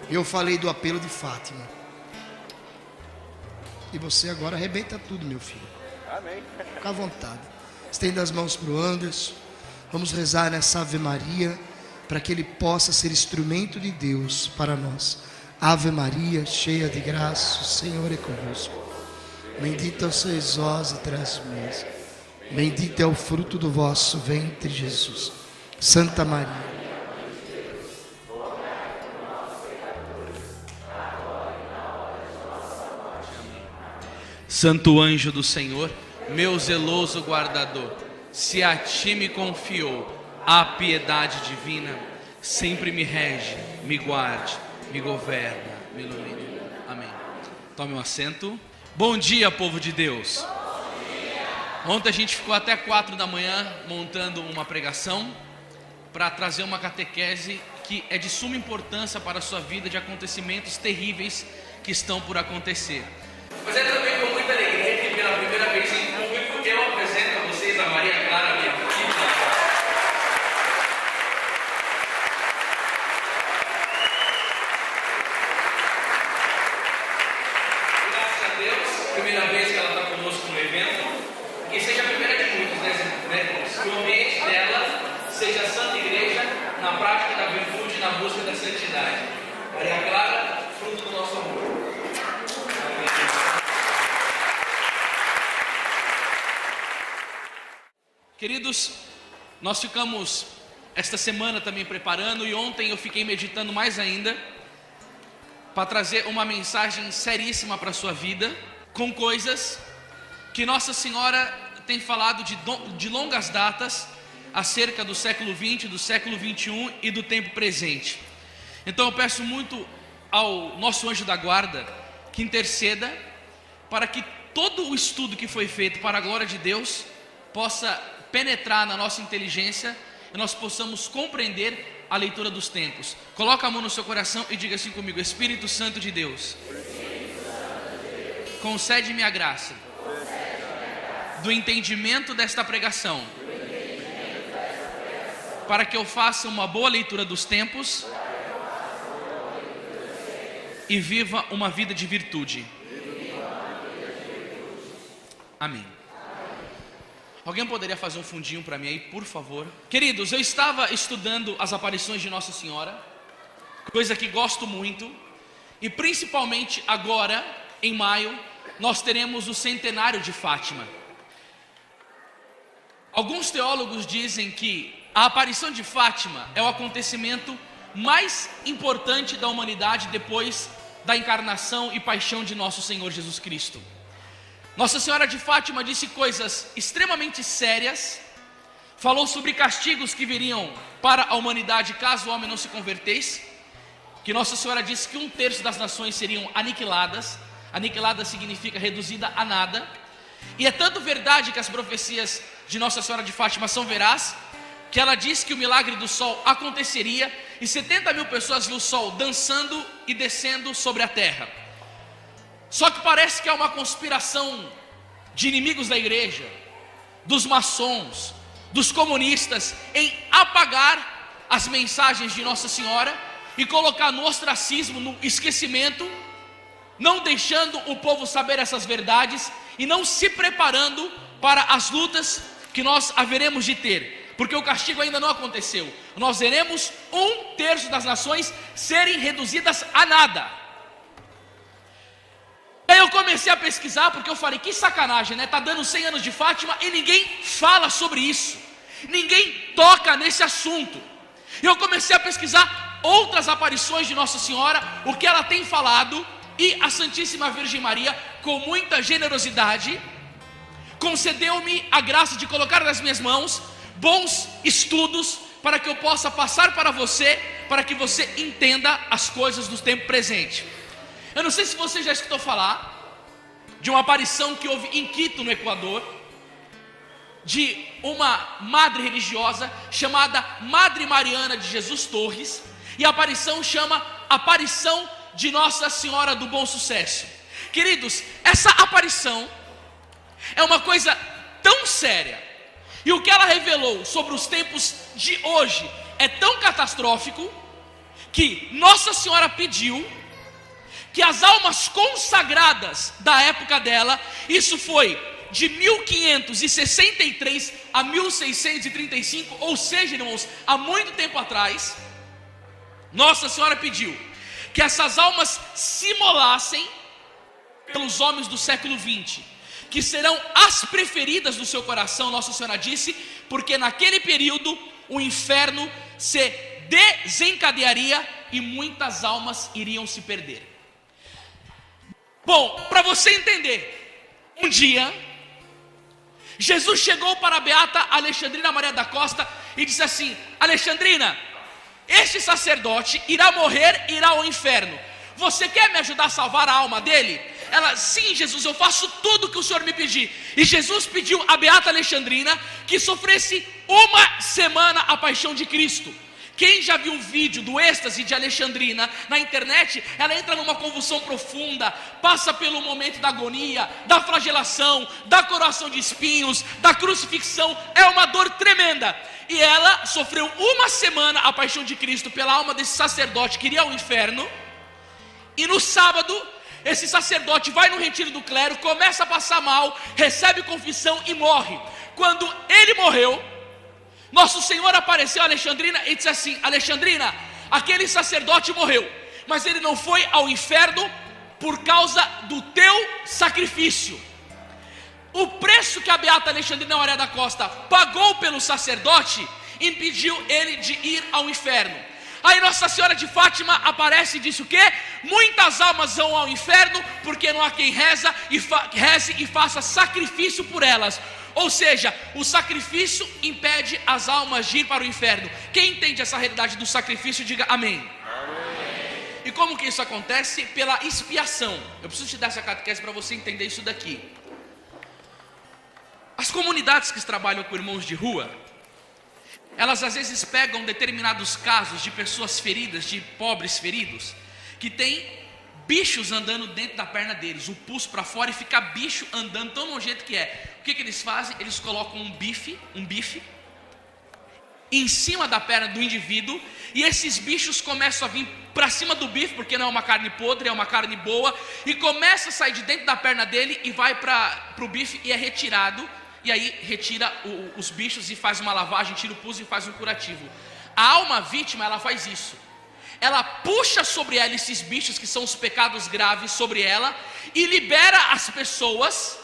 Eu falei do apelo de Fátima. E você agora arrebenta tudo, meu filho. Amém. Fica à vontade. Estenda as mãos para o Anderson. Vamos rezar nessa Ave Maria, para que ele possa ser instrumento de Deus para nós. Ave Maria, cheia de graça, o Senhor é convosco. Bendita sois vós entre as mulheres. Bendito é o fruto do vosso ventre, Jesus. Santa Maria. Santo anjo do Senhor, meu zeloso guardador, se a ti me confiou a piedade divina, sempre me rege, me guarde, me governa, me ilumine. Amém. Tome um assento. Bom dia, povo de Deus. Ontem a gente ficou até 4 da manhã montando uma pregação para trazer uma catequese que é de suma importância para a sua vida, de acontecimentos terríveis que estão por acontecer. Mas é também com muita alegria que pela primeira vez em público eu apresento a vocês a Maria Clara, minha filha. Graças a Deus, primeira vez que ela está conosco no evento, que seja a primeira de muitos, né, irmãos? Que o ambiente dela seja a Santa Igreja na prática da virtude e na busca da santidade. Maria Clara, fruto do nosso amor. Queridos, nós ficamos esta semana também preparando, e ontem eu fiquei meditando mais ainda para trazer uma mensagem seríssima para a sua vida, com coisas que Nossa Senhora tem falado de longas datas acerca do século XX, do século XXI e do tempo presente. Então eu peço muito ao nosso anjo da guarda que interceda para que todo o estudo que foi feito para a glória de Deus possa penetrar na nossa inteligência e nós possamos compreender a leitura dos tempos. Coloca a mão no seu coração e diga assim comigo: Espírito Santo de Deus, concede-me a graça do entendimento desta pregação, para que eu faça uma boa leitura dos tempos e viva uma vida de virtude. Amém. Alguém poderia fazer um fundinho para mim aí, por favor? Queridos, eu estava estudando as aparições de Nossa Senhora, coisa que gosto muito, e principalmente agora, em maio, nós teremos o centenário de Fátima. Alguns teólogos dizem que a aparição de Fátima é o acontecimento mais importante da humanidade depois da encarnação e paixão de nosso Senhor Jesus Cristo. Nossa Senhora de Fátima disse coisas extremamente sérias, falou sobre castigos que viriam para a humanidade caso o homem não se convertesse, que Nossa Senhora disse que 1/3 das nações seriam aniquiladas. Aniquilada significa reduzida a nada. E é tanto verdade que as profecias de Nossa Senhora de Fátima são veraz, que ela disse que o milagre do sol aconteceria e 70 mil pessoas viram o sol dançando e descendo sobre a terra. Só que parece que é uma conspiração de inimigos da igreja, dos maçons, dos comunistas, em apagar as mensagens de Nossa Senhora e colocar no ostracismo, no esquecimento, não deixando o povo saber essas verdades e não se preparando para as lutas que nós haveremos de ter, porque o castigo ainda não aconteceu. Nós veremos 1/3 das nações serem reduzidas a nada. Aí eu comecei a pesquisar, porque eu falei, que sacanagem, né? Tá dando 100 anos de Fátima e ninguém fala sobre isso, ninguém toca nesse assunto. E eu comecei a pesquisar outras aparições de Nossa Senhora, o que ela tem falado, e a Santíssima Virgem Maria, com muita generosidade, concedeu-me a graça de colocar nas minhas mãos bons estudos, para que eu possa passar para você, para que você entenda as coisas do tempo presente. Eu não sei se você já escutou falar de uma aparição que houve em Quito, no Equador, de uma madre religiosa chamada Madre Mariana de Jesus Torres, e a aparição chama Aparição de Nossa Senhora do Bom Sucesso. Queridos, essa aparição é uma coisa tão séria, e o que ela revelou sobre os tempos de hoje é tão catastrófico, que Nossa Senhora pediu que as almas consagradas da época dela, isso foi de 1563 a 1635, ou seja, irmãos, há muito tempo atrás, Nossa Senhora pediu que essas almas se imolassem pelos homens do século 20, que serão as preferidas do seu coração, Nossa Senhora disse, porque naquele período o inferno se desencadearia e muitas almas iriam se perder. Bom, para você entender, um dia Jesus chegou para a beata Alexandrina Maria da Costa e disse assim: Alexandrina, este sacerdote irá morrer e irá ao inferno. Você quer me ajudar a salvar a alma dele? Ela: sim, Jesus, eu faço tudo o que o Senhor me pedir. E Jesus pediu à beata Alexandrina que sofresse uma semana a paixão de Cristo. Quem já viu o vídeo do êxtase de Alexandrina na internet, ela entra numa convulsão profunda, passa pelo momento da agonia, da flagelação, da coroação de espinhos, da crucifixão, é uma dor tremenda. E ela sofreu uma semana a paixão de Cristo pela alma desse sacerdote que iria ao inferno. E no sábado, esse sacerdote vai no retiro do clero, começa a passar mal, recebe confissão e morre. Quando ele morreu, Nosso Senhor apareceu a Alexandrina e disse assim: Alexandrina, aquele sacerdote morreu, mas ele não foi ao inferno por causa do teu sacrifício. O preço que a beata Alexandrina Maria da Costa pagou pelo sacerdote impediu ele de ir ao inferno. Aí Nossa Senhora de Fátima aparece e disse o quê? Muitas almas vão ao inferno porque não há quem reze e faça sacrifício por elas. Ou seja, o sacrifício impede as almas de ir para o inferno. Quem entende essa realidade do sacrifício, diga amém. Amém. E como que isso acontece? Pela expiação. Eu preciso te dar essa catequese para você entender isso daqui. As comunidades que trabalham com irmãos de rua, elas às vezes pegam determinados casos de pessoas feridas, de pobres feridos, que tem bichos andando dentro da perna deles, o pulso para fora, e fica bicho andando tão nojento que é. O que eles fazem? Eles colocam um bife em cima da perna do indivíduo, e esses bichos começam a vir para cima do bife, porque não é uma carne podre, é uma carne boa, e começa a sair de dentro da perna dele e vai para o bife e é retirado. E aí retira os bichos e faz uma lavagem, tira o pus e faz um curativo. A alma vítima, ela faz isso. Ela puxa sobre ela esses bichos que são os pecados graves sobre ela e libera as pessoas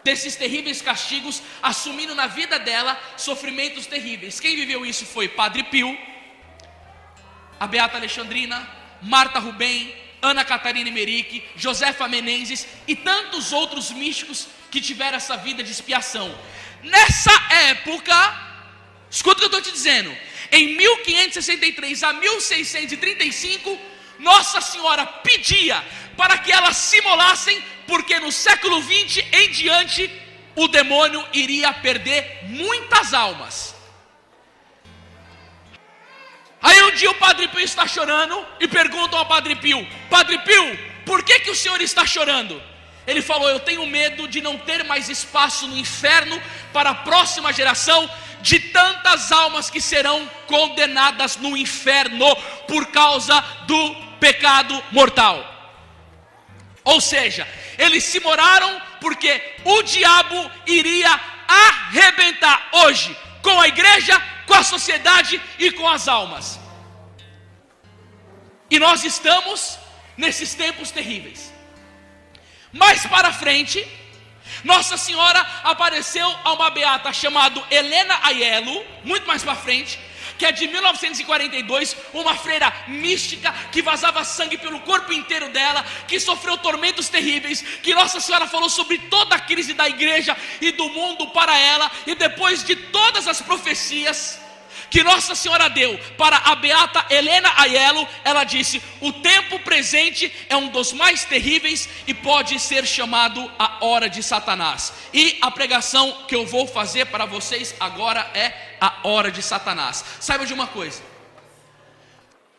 desses terríveis castigos, assumindo na vida dela sofrimentos terríveis. Quem viveu isso foi Padre Pio, a beata Alexandrina, Marta Rubem, Ana Catarina Emerick, Josefa Menezes e tantos outros místicos que tiveram essa vida de expiação. Nessa época, escuta o que eu estou te dizendo, em 1563 a 1635, Nossa Senhora pedia para que elas se imolassem, porque no século 20 em diante, o demônio iria perder muitas almas. Aí um dia o Padre Pio está chorando e perguntam ao Padre Pio: Padre Pio, por que o senhor está chorando? Ele falou: eu tenho medo de não ter mais espaço no inferno para a próxima geração, de tantas almas que serão condenadas no inferno por causa do pecado mortal. Ou seja, eles se moraram porque o diabo iria arrebentar hoje com a igreja, com a sociedade e com as almas. E nós estamos nesses tempos terríveis. Mais para frente, Nossa Senhora apareceu a uma beata chamada Helena Aiello, muito mais para frente, que é de 1942, uma freira mística que vazava sangue pelo corpo inteiro dela, que sofreu tormentos terríveis, que Nossa Senhora falou sobre toda a crise da igreja e do mundo para ela, e depois de todas as profecias que Nossa Senhora deu para a beata Helena Aiello, ela disse: o tempo presente é um dos mais terríveis e pode ser chamado a hora de Satanás. E a pregação que eu vou fazer para vocês agora é a hora de Satanás. Saiba de uma coisa: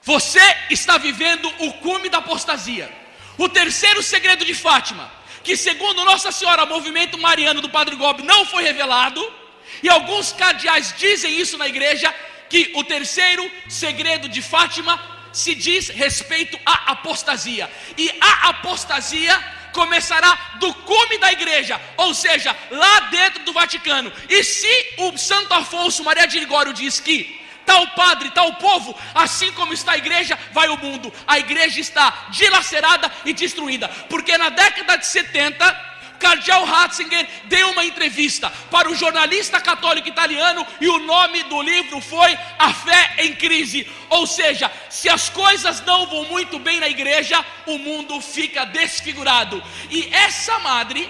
você está vivendo o cume da apostasia. O terceiro segredo de Fátima, que segundo Nossa Senhora, movimento mariano do Padre Gobi, não foi revelado, e alguns cardeais dizem isso na igreja, que o terceiro segredo de Fátima se diz respeito à apostasia. E a apostasia começará do cume da igreja, ou seja, lá dentro do Vaticano. E se o Santo Afonso Maria de Ligório diz que tal padre, tal povo, assim como está a igreja, vai o mundo. A igreja está dilacerada e destruída, porque na década de 70, Cardeal Ratzinger deu uma entrevista para o jornalista católico italiano e o nome do livro foi A Fé em Crise. Ou seja, se as coisas não vão muito bem na igreja, o mundo fica desfigurado. E essa madre,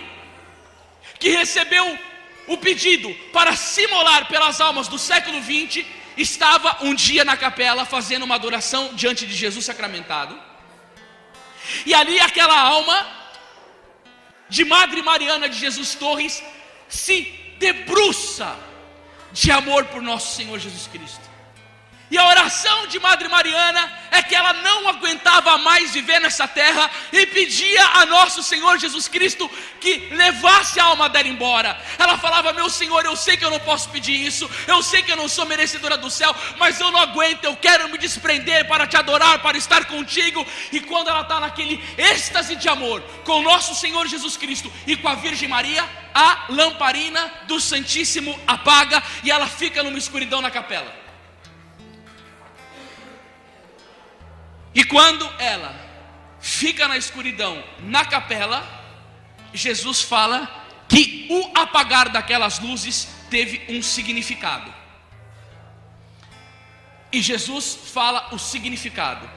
que recebeu o pedido para se imolar pelas almas do século XX, estava um dia na capela fazendo uma adoração diante de Jesus sacramentado. E ali aquela alma de Madre Mariana de Jesus Torres se debruça de amor por nosso Senhor Jesus Cristo. E a oração de Madre Mariana é que ela não aguentava mais viver nessa terra e pedia a nosso Senhor Jesus Cristo que levasse a alma dela embora. Ela falava: meu Senhor, eu sei que eu não posso pedir isso, eu sei que eu não sou merecedora do céu, mas eu não aguento, eu quero me desprender para te adorar, para estar contigo. E quando ela está naquele êxtase de amor com nosso Senhor Jesus Cristo e com a Virgem Maria, a lamparina do Santíssimo apaga e ela fica numa escuridão na capela. E quando ela fica na escuridão, na capela, Jesus fala que o apagar daquelas luzes teve um significado. E Jesus fala o significado.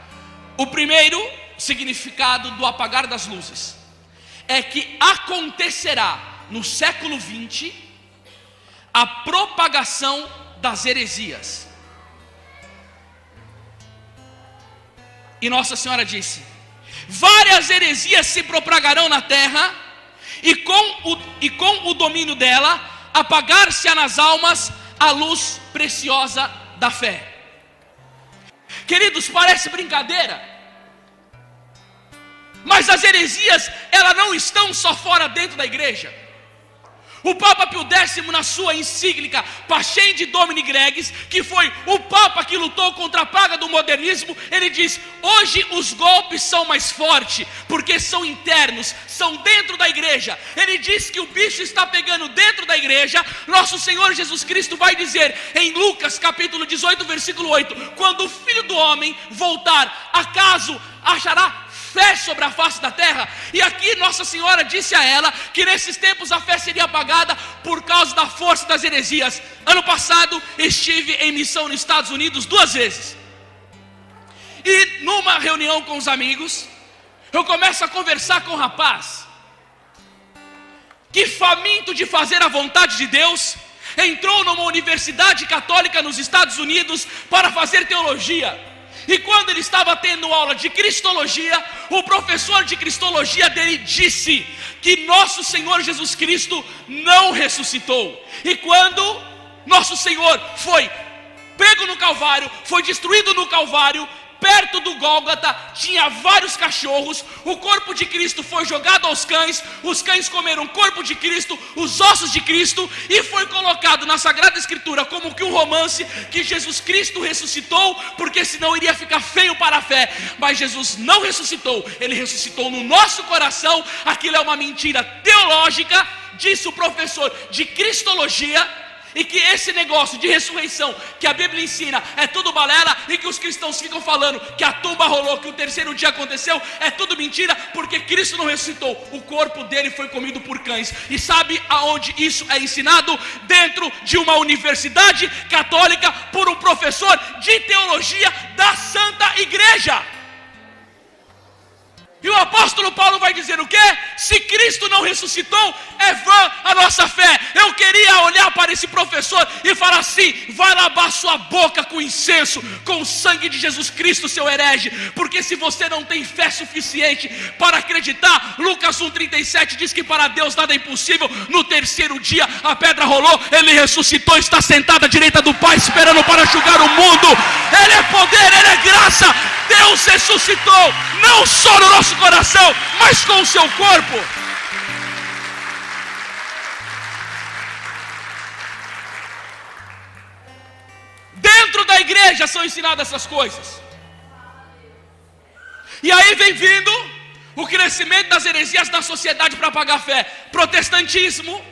O primeiro significado do apagar das luzes é que acontecerá no século XX a propagação das heresias. E Nossa Senhora disse: várias heresias se propagarão na terra, e com o domínio dela, apagar-se-á nas almas a luz preciosa da fé. Queridos, parece brincadeira, mas as heresias, elas não estão só fora, dentro da igreja. O Papa Pio X, na sua encíclica Pascendi Domini Gregis, que foi o Papa que lutou contra a praga do modernismo, ele diz: hoje os golpes são mais fortes, porque são internos, são dentro da igreja. Ele diz que o bicho está pegando dentro da igreja. Nosso Senhor Jesus Cristo vai dizer em Lucas capítulo 18, versículo 8: quando o Filho do Homem voltar, acaso achará fé sobre a face da terra? E aqui Nossa Senhora disse a ela que nesses tempos a fé seria apagada por causa da força das heresias. Ano passado estive em missão nos Estados Unidos 2 vezes, e numa reunião com os amigos, eu começo a conversar com um rapaz que, faminto de fazer a vontade de Deus, entrou numa universidade católica nos Estados Unidos para fazer teologia. E quando ele estava tendo aula de cristologia, o professor de cristologia dele disse que nosso Senhor Jesus Cristo não ressuscitou. E quando nosso Senhor foi pego no Calvário, foi destruído no Calvário, perto do Gólgota tinha vários cachorros, o corpo de Cristo foi jogado aos cães, os cães comeram o corpo de Cristo, os ossos de Cristo, e foi colocado na Sagrada Escritura como que um romance que Jesus Cristo ressuscitou, porque senão iria ficar feio para a fé. Mas Jesus não ressuscitou, ele ressuscitou no nosso coração. Aquilo é uma mentira teológica, disse o professor de cristologia. E que esse negócio de ressurreição que a Bíblia ensina é tudo balela, e que os cristãos ficam falando que a tumba rolou, que o terceiro dia aconteceu, é tudo mentira, porque Cristo não ressuscitou, o corpo dele foi comido por cães. E sabe aonde isso é ensinado? Dentro de uma universidade católica, por um professor de teologia da Santa Igreja. E o apóstolo Paulo vai dizer o quê? Se Cristo não ressuscitou, é vã a nossa fé. Eu queria olhar para esse professor e falar assim: vai lavar sua boca com incenso, com o sangue de Jesus Cristo, seu herege. Porque se você não tem fé suficiente para acreditar, Lucas 1,37 diz que para Deus nada é impossível. No terceiro dia a pedra rolou, ele ressuscitou, está sentado à direita do Pai, esperando para julgar o mundo. Ele é poder, ele é graça. Deus ressuscitou, não só no nosso coração, mas com o seu corpo. Dentro da igreja são ensinadas essas coisas. E aí vem vindo o crescimento das heresias na sociedade para pagar fé. Protestantismo.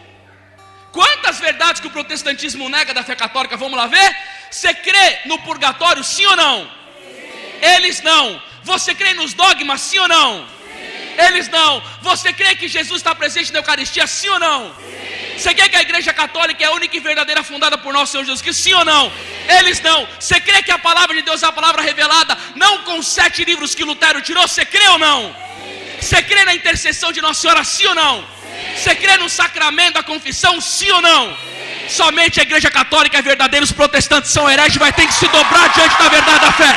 Quantas verdades que o protestantismo nega da fé católica? Vamos lá ver? Você crê no purgatório, sim ou não? Sim. Eles não. Você crê nos dogmas, sim ou não? Sim. Eles não. Você crê que Jesus está presente na Eucaristia, sim ou não? Sim. Você crê que a Igreja Católica é a única e verdadeira fundada por nosso Senhor Jesus Cristo, sim ou não? Sim. Eles não. Você crê que a palavra de Deus é a palavra revelada, não com 7 livros que Lutero tirou? Você crê ou não? Sim. Você crê na intercessão de Nossa Senhora, sim ou não? Sim. Você crê no sacramento da confissão, sim ou não? Sim. Somente a Igreja Católica é verdadeira, os protestantes são hereges, vai ter que se dobrar diante da verdade da fé.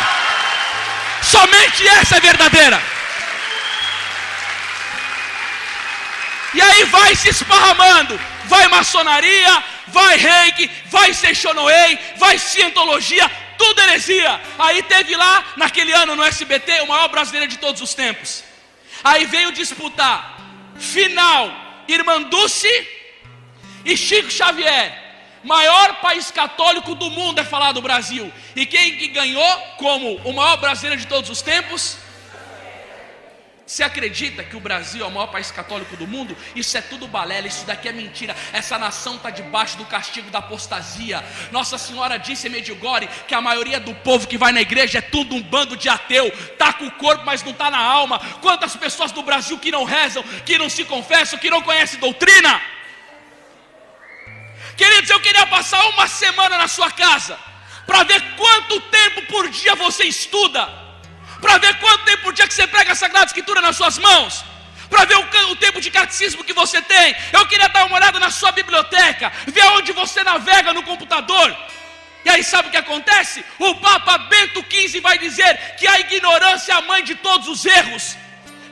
Somente essa é verdadeira. E aí vai se esparramando. Vai maçonaria, vai reiki, vai seixonoei, vai cientologia, tudo heresia. Aí teve lá, naquele ano no SBT, o maior brasileiro de todos os tempos. Aí veio disputar final Irmã Dulce e Chico Xavier. Maior país católico do mundo é falar do Brasil. E quem que ganhou como o maior brasileiro de todos os tempos? Você acredita que o Brasil é o maior país católico do mundo? Isso é tudo balela, isso daqui é mentira. Essa nação está debaixo do castigo da apostasia. Nossa Senhora disse em Medjugorje que a maioria do povo que vai na igreja é tudo um bando de ateu. Está com o corpo, mas não está na alma. Quantas pessoas do Brasil que não rezam, que não se confessam, que não conhecem doutrina? Queridos, eu queria passar uma semana na sua casa para ver quanto tempo por dia você estuda, para ver quanto tempo por dia que você prega a Sagrada Escritura nas suas mãos, para ver o tempo de catecismo que você tem. Eu queria dar uma olhada na sua biblioteca, ver onde você navega no computador. E aí sabe o que acontece? O Papa Bento XV vai dizer que a ignorância é a mãe de todos os erros.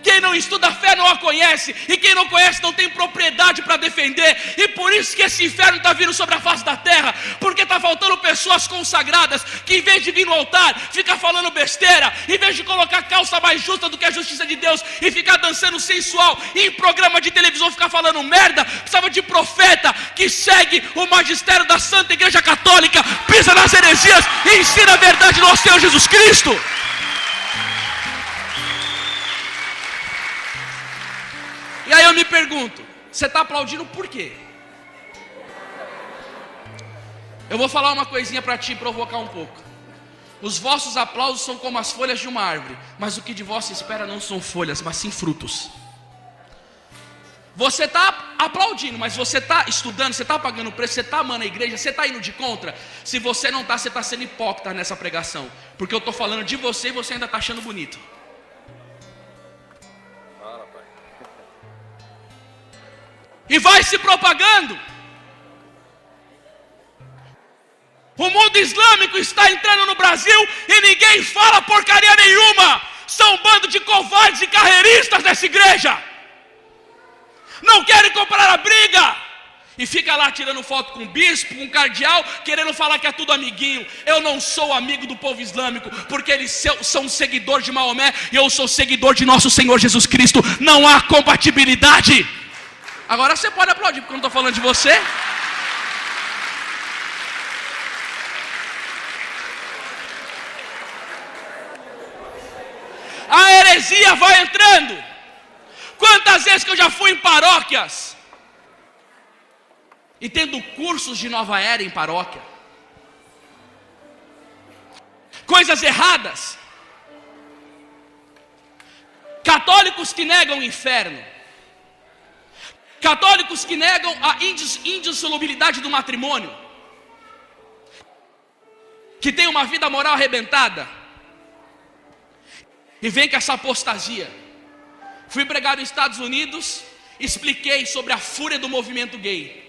Quem não estuda a fé não a conhece, e quem não conhece não tem propriedade para defender. E por isso que esse inferno está vindo sobre a face da terra, porque está faltando pessoas consagradas, que em vez de vir no altar, fica falando besteira, em vez de colocar calça mais justa do que a justiça de Deus, e ficar dançando sensual, e em programa de televisão ficar falando merda. Precisava de profeta que segue o magistério da Santa Igreja Católica, pisa nas heresias e ensina a verdade do nosso Senhor Jesus Cristo. E aí eu me pergunto, você está aplaudindo por quê? Eu vou falar uma coisinha para te provocar um pouco. Os vossos aplausos são como as folhas de uma árvore, mas o que de vós se espera não são folhas, mas sim frutos. Você está aplaudindo, mas você está estudando, você está pagando preço, você está amando a igreja, você está indo de contra. Se você não está, você está sendo hipócrita nessa pregação, porque eu estou falando de você e você ainda está achando bonito. E vai se propagando. O mundo islâmico está entrando no Brasil e ninguém fala porcaria nenhuma. São um bando de covardes e carreiristas dessa igreja. Não querem comprar a briga. E fica lá tirando foto com o bispo, com o cardeal, querendo falar que é tudo amiguinho. Eu não sou amigo do povo islâmico, porque eles são seguidores de Maomé e eu sou seguidor de nosso Senhor Jesus Cristo. Não há compatibilidade. Agora você pode aplaudir, porque eu não estou falando de você. A heresia vai entrando. Quantas vezes que eu já fui em paróquias e tendo cursos de nova era em paróquia, coisas erradas, católicos que negam o inferno, católicos que negam a indissolubilidade do matrimônio, que tem uma vida moral arrebentada, e vem com essa apostasia. Fui pregar nos Estados Unidos, expliquei sobre a fúria do movimento gay,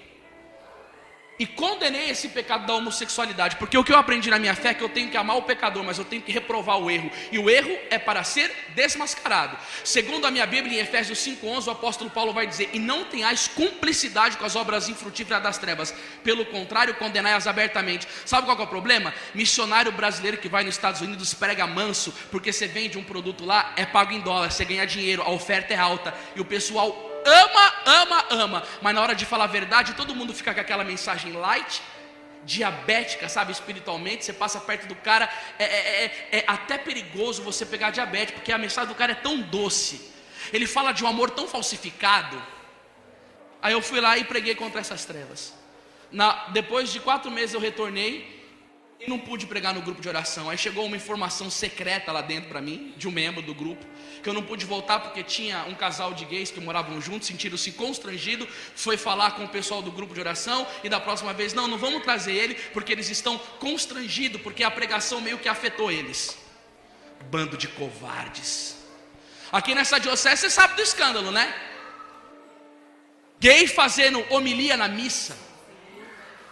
e condenei esse pecado da homossexualidade, porque o que eu aprendi na minha fé é que eu tenho que amar o pecador, mas eu tenho que reprovar o erro, e o erro é para ser desmascarado. Segundo a minha Bíblia, em Efésios 5:11, o apóstolo Paulo vai dizer: e não tenhais cumplicidade com as obras infrutíferas das trevas, pelo contrário, condenai-as abertamente. Sabe qual que é o problema? Missionário brasileiro que vai nos Estados Unidos prega manso, porque você vende um produto lá, é pago em dólar, você ganha dinheiro, a oferta é alta, e o pessoal ama, mas na hora de falar a verdade, todo mundo fica com aquela mensagem light, diabética, sabe, espiritualmente. Você passa perto do cara, é até perigoso você pegar diabetes, porque a mensagem do cara é tão doce, ele fala de um amor tão falsificado. Aí eu fui lá e preguei contra essas trevas. Depois de 4 meses eu retornei e não pude pregar no grupo de oração. Aí chegou uma informação secreta lá dentro para mim, de um membro do grupo, que eu não pude voltar porque tinha um casal de gays que moravam juntos, sentiram-se constrangidos, foi falar com o pessoal do grupo de oração, e da próxima vez, não vamos trazer ele, porque eles estão constrangidos, porque a pregação meio que afetou eles. Bando de covardes. Aqui nessa diocese você sabe do escândalo, né? Gay fazendo homilia na missa.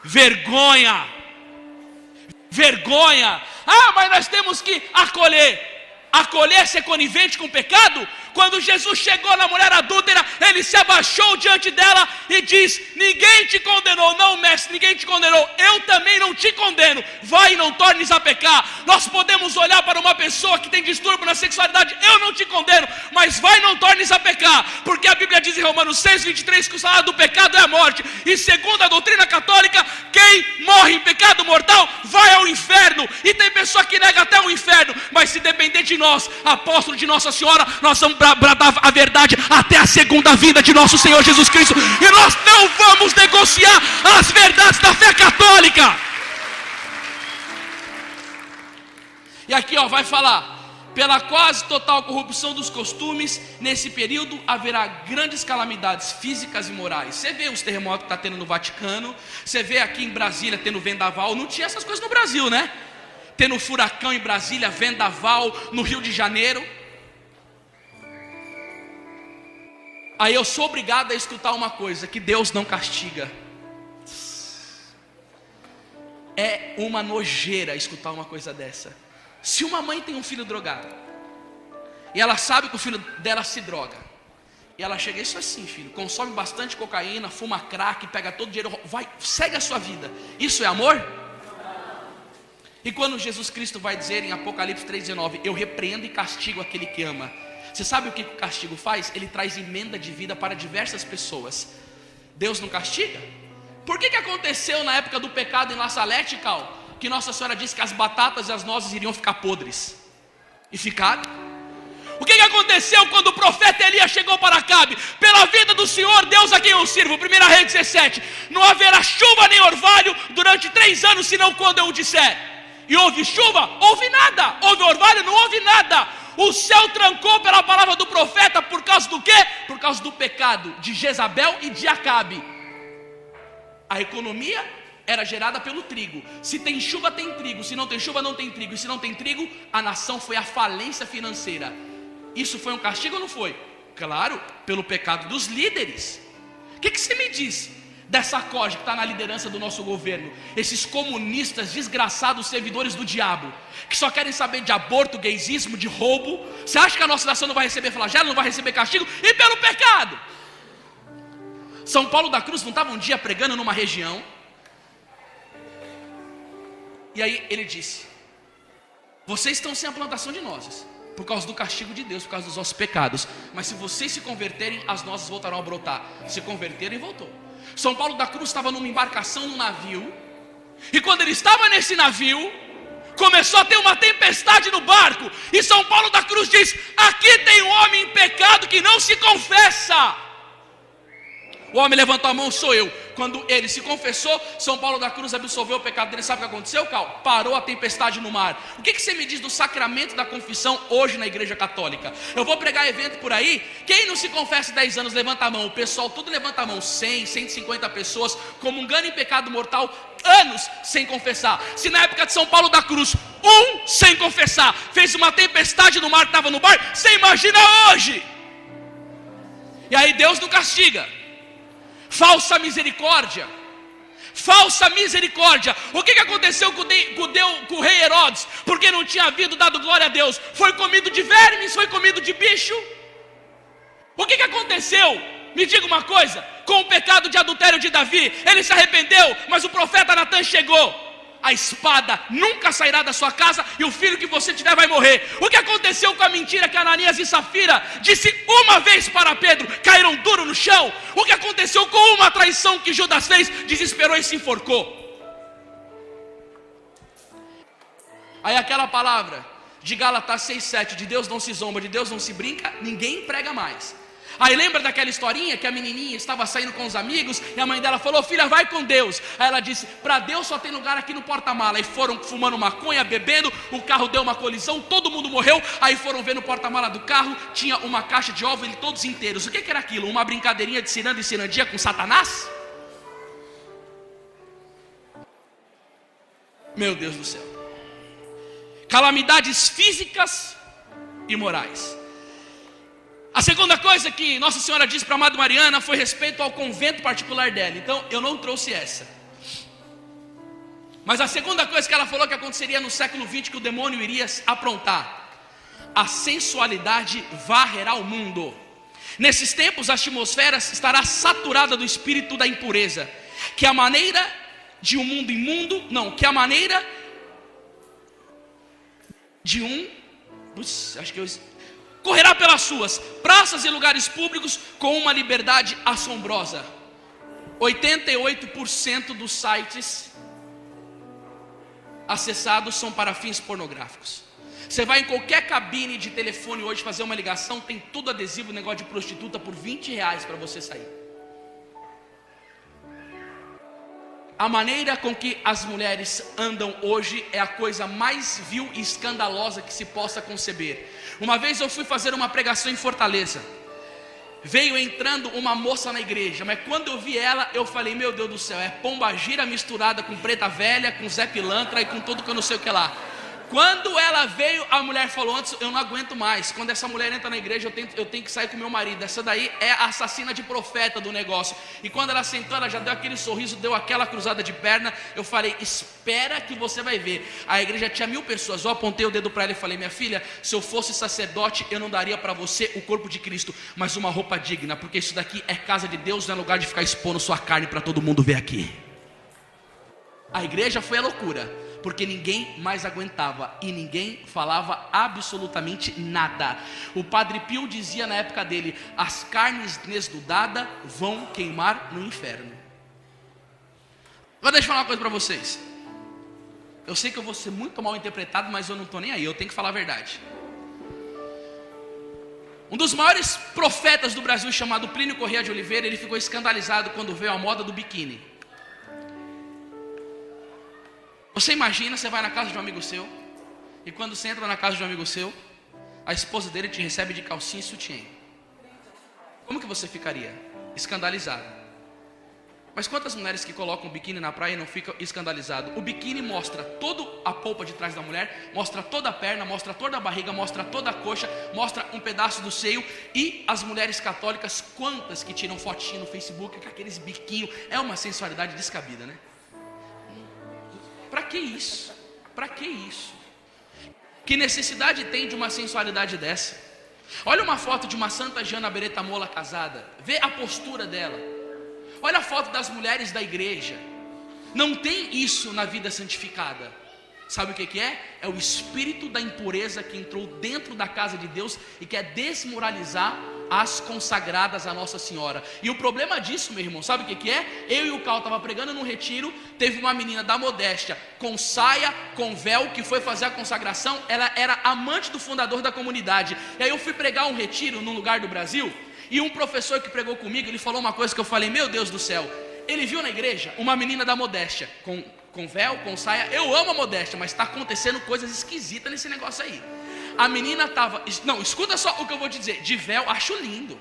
Vergonha. Vergonha. Mas nós temos que acolher ser conivente com o pecado. Quando Jesus chegou na mulher adúltera, ele se abaixou diante dela e diz: ninguém te condenou. Não, mestre, ninguém te condenou, eu também não te condeno, vai e não tornes a pecar. Nós podemos olhar para uma pessoa que tem distúrbio na sexualidade: eu não te condeno, mas vai e não tornes a pecar, porque a Bíblia diz em Romanos 6:23 que o salário do pecado é a morte, e segundo a doutrina católica, quem morre em pecado mortal vai ao inferno. E tem pessoa que nega até o inferno, mas se depender de nós, apóstolo de Nossa Senhora, nós vamos bradar a verdade até a segunda vinda de nosso Senhor Jesus Cristo, e nós não vamos negociar as verdades da fé católica. E aqui vai falar: pela quase total corrupção dos costumes, nesse período haverá grandes calamidades físicas e morais. Você vê os terremotos que está tendo no Vaticano, você vê aqui em Brasília tendo vendaval. Não tinha essas coisas no Brasil, né? Tendo furacão em Brasília, vendaval no Rio de Janeiro. Aí eu sou obrigado a escutar uma coisa: que Deus não castiga. É uma nojeira escutar uma coisa dessa. Se uma mãe tem um filho drogado, e ela sabe que o filho dela se droga, e ela chega: isso assim, filho, consome bastante cocaína, fuma crack, pega todo o dinheiro, vai, segue a sua vida. Isso é amor? E quando Jesus Cristo vai dizer em Apocalipse 3,19: eu repreendo e castigo aquele que ama, você sabe o que o castigo faz? Ele traz emenda de vida para diversas pessoas. Deus não castiga? Por que aconteceu na época do pecado em La Salete, Cal, que Nossa Senhora disse que as batatas e as nozes iriam ficar podres? E ficaram. O que aconteceu quando o profeta Elias chegou para Acabe? Pela vida do Senhor, Deus a quem eu sirvo, 1 Reis 17, não haverá chuva nem orvalho durante 3 anos, senão quando eu o disser. E houve chuva? Houve nada. Houve orvalho? Não houve nada. O céu trancou pela palavra do profeta. Por causa do quê? Por causa do pecado de Jezabel e de Acabe. A economia era gerada pelo trigo. Se tem chuva, tem trigo. Se não tem chuva, não tem trigo. E se não tem trigo, a nação foi à falência financeira. Isso foi um castigo ou não foi? Claro, pelo pecado dos líderes. O que você me diz dessa corja que está na liderança do nosso governo? Esses comunistas desgraçados, servidores do diabo, que só querem saber de aborto, gaysismo, de roubo. Você acha que a nossa nação não vai receber flagelo, não vai receber castigo? E pelo pecado? São Paulo da Cruz não estava um dia pregando numa região, e aí ele disse: vocês estão sem a plantação de nozes, por causa do castigo de Deus, por causa dos vossos pecados. Mas se vocês se converterem, as nozes voltarão a brotar. Se converteram e voltou. São Paulo da Cruz estava numa embarcação, num navio, e quando ele estava nesse navio, começou a ter uma tempestade no barco, e São Paulo da Cruz diz: aqui tem um homem em pecado que não se confessa. O homem levantou a mão: sou eu. Quando ele se confessou, São Paulo da Cruz absolveu o pecado dele. Sabe o que aconteceu, Cal? Parou a tempestade no mar. O que você me diz do sacramento da confissão hoje na igreja católica? Eu vou pregar evento por aí. Quem não se confessa 10 anos, levanta a mão. O pessoal tudo levanta a mão. 100, 150 pessoas comungando em pecado mortal, anos sem confessar. Se na época de São Paulo da Cruz, sem confessar, fez uma tempestade no mar, estava no bar, você imagina hoje? E aí Deus não castiga. Falsa misericórdia. Falsa misericórdia. O que aconteceu com o rei Herodes? Porque não tinha havido dado glória a Deus. Foi comido de vermes, foi comido de bicho. O que aconteceu? Me diga uma coisa. Com o pecado de adultério de Davi, ele se arrependeu, mas o profeta Natan chegou: a espada nunca sairá da sua casa, e o filho que você tiver vai morrer. O que aconteceu com a mentira que Ananias e Safira disse uma vez para Pedro? Caíram duro no chão. O que aconteceu com uma traição que Judas fez? Desesperou e se enforcou. Aí aquela palavra de Gálatas 6:7, de Deus não se zomba, de Deus não se brinca, ninguém prega mais. Aí lembra daquela historinha que a menininha estava saindo com os amigos e a mãe dela falou: filha, vai com Deus. Aí ela disse: para Deus só tem lugar aqui no porta-mala. E foram fumando maconha, bebendo, o carro deu uma colisão, todo mundo morreu. Aí foram ver no porta-mala do carro, tinha uma caixa de ovos, todos inteiros. O que era aquilo? Uma brincadeirinha de ciranda e cirandia com Satanás? Meu Deus do céu. Calamidades físicas e morais. A segunda coisa que Nossa Senhora disse para a amada Mariana foi respeito ao convento particular dela. Então eu não trouxe essa. Mas a segunda coisa que ela falou que aconteceria no século XX, que o demônio iria aprontar: a sensualidade varrerá o mundo. Nesses tempos a atmosfera estará saturada do espírito da impureza, que a maneira de um mundo imundo, não, que a maneira de correrá pelas suas praças e lugares públicos com uma liberdade assombrosa. 88% dos sites acessados são para fins pornográficos. Você vai em qualquer cabine de telefone hoje fazer uma ligação, tem tudo adesivo, negócio de prostituta por R$20 para você sair. A maneira com que as mulheres andam hoje é a coisa mais vil e escandalosa que se possa conceber. Uma vez eu fui fazer uma pregação em Fortaleza. Veio entrando uma moça na igreja, mas quando eu vi ela, eu falei: meu Deus do céu, é pombagira misturada com preta velha, com Zé Pilantra e com tudo que eu não sei o que lá. Quando ela veio, a mulher falou antes: eu não aguento mais. Quando essa mulher entra na igreja, eu tenho que sair com meu marido. Essa daí é a assassina de profeta do negócio. E quando ela sentou, ela já deu aquele sorriso, deu aquela cruzada de perna. Eu falei: espera que você vai ver. A igreja tinha 1000 pessoas. Eu apontei o dedo para ela e falei: minha filha, se eu fosse sacerdote, eu não daria para você o corpo de Cristo, mas uma roupa digna, porque isso daqui é casa de Deus, não é lugar de ficar expondo sua carne para todo mundo ver aqui. A igreja foi a loucura, porque ninguém mais aguentava e ninguém falava absolutamente nada. O Padre Pio dizia na época dele: as carnes desnudadas vão queimar no inferno. Agora deixa eu falar uma coisa para vocês. Eu sei que eu vou ser muito mal interpretado, mas eu não estou nem aí, eu tenho que falar a verdade. Um dos maiores profetas do Brasil, chamado Plínio Corrêa de Oliveira, ele ficou escandalizado quando veio a moda do biquíni. Você imagina, você vai na casa de um amigo seu, e quando você entra na casa de um amigo seu, a esposa dele te recebe de calcinha e sutiã. Como que você ficaria? Escandalizado. Mas quantas mulheres que colocam o biquíni na praia e não ficam escandalizadas? O biquíni mostra toda a polpa de trás da mulher, mostra toda a perna, mostra toda a barriga, mostra toda a coxa, mostra um pedaço do seio. E as mulheres católicas, quantas que tiram fotinho no Facebook com aqueles biquinhos? É uma sensualidade descabida, né? Para que isso? Para que isso? Que necessidade tem de uma sensualidade dessa? Olha uma foto de uma Santa Jana Beretta Mola casada. Vê a postura dela. Olha a foto das mulheres da igreja. Não tem isso na vida santificada. Sabe o que é? É o espírito da impureza que entrou dentro da casa de Deus e quer desmoralizar as consagradas a Nossa Senhora. E o problema disso, meu irmão, sabe o que é? Eu e o Cal estava pregando num retiro. Teve uma menina da Modéstia com saia, com véu, que foi fazer a consagração. Ela era amante do fundador da comunidade. E aí eu fui pregar um retiro num lugar do Brasil, e um professor que pregou comigo, ele falou uma coisa que eu falei: meu Deus do céu. Ele viu na igreja uma menina da Modéstia com véu, com saia. Eu amo a Modéstia, mas está acontecendo coisas esquisitas nesse negócio aí. A menina estava, não, escuta só o que eu vou te dizer. De véu, acho lindo.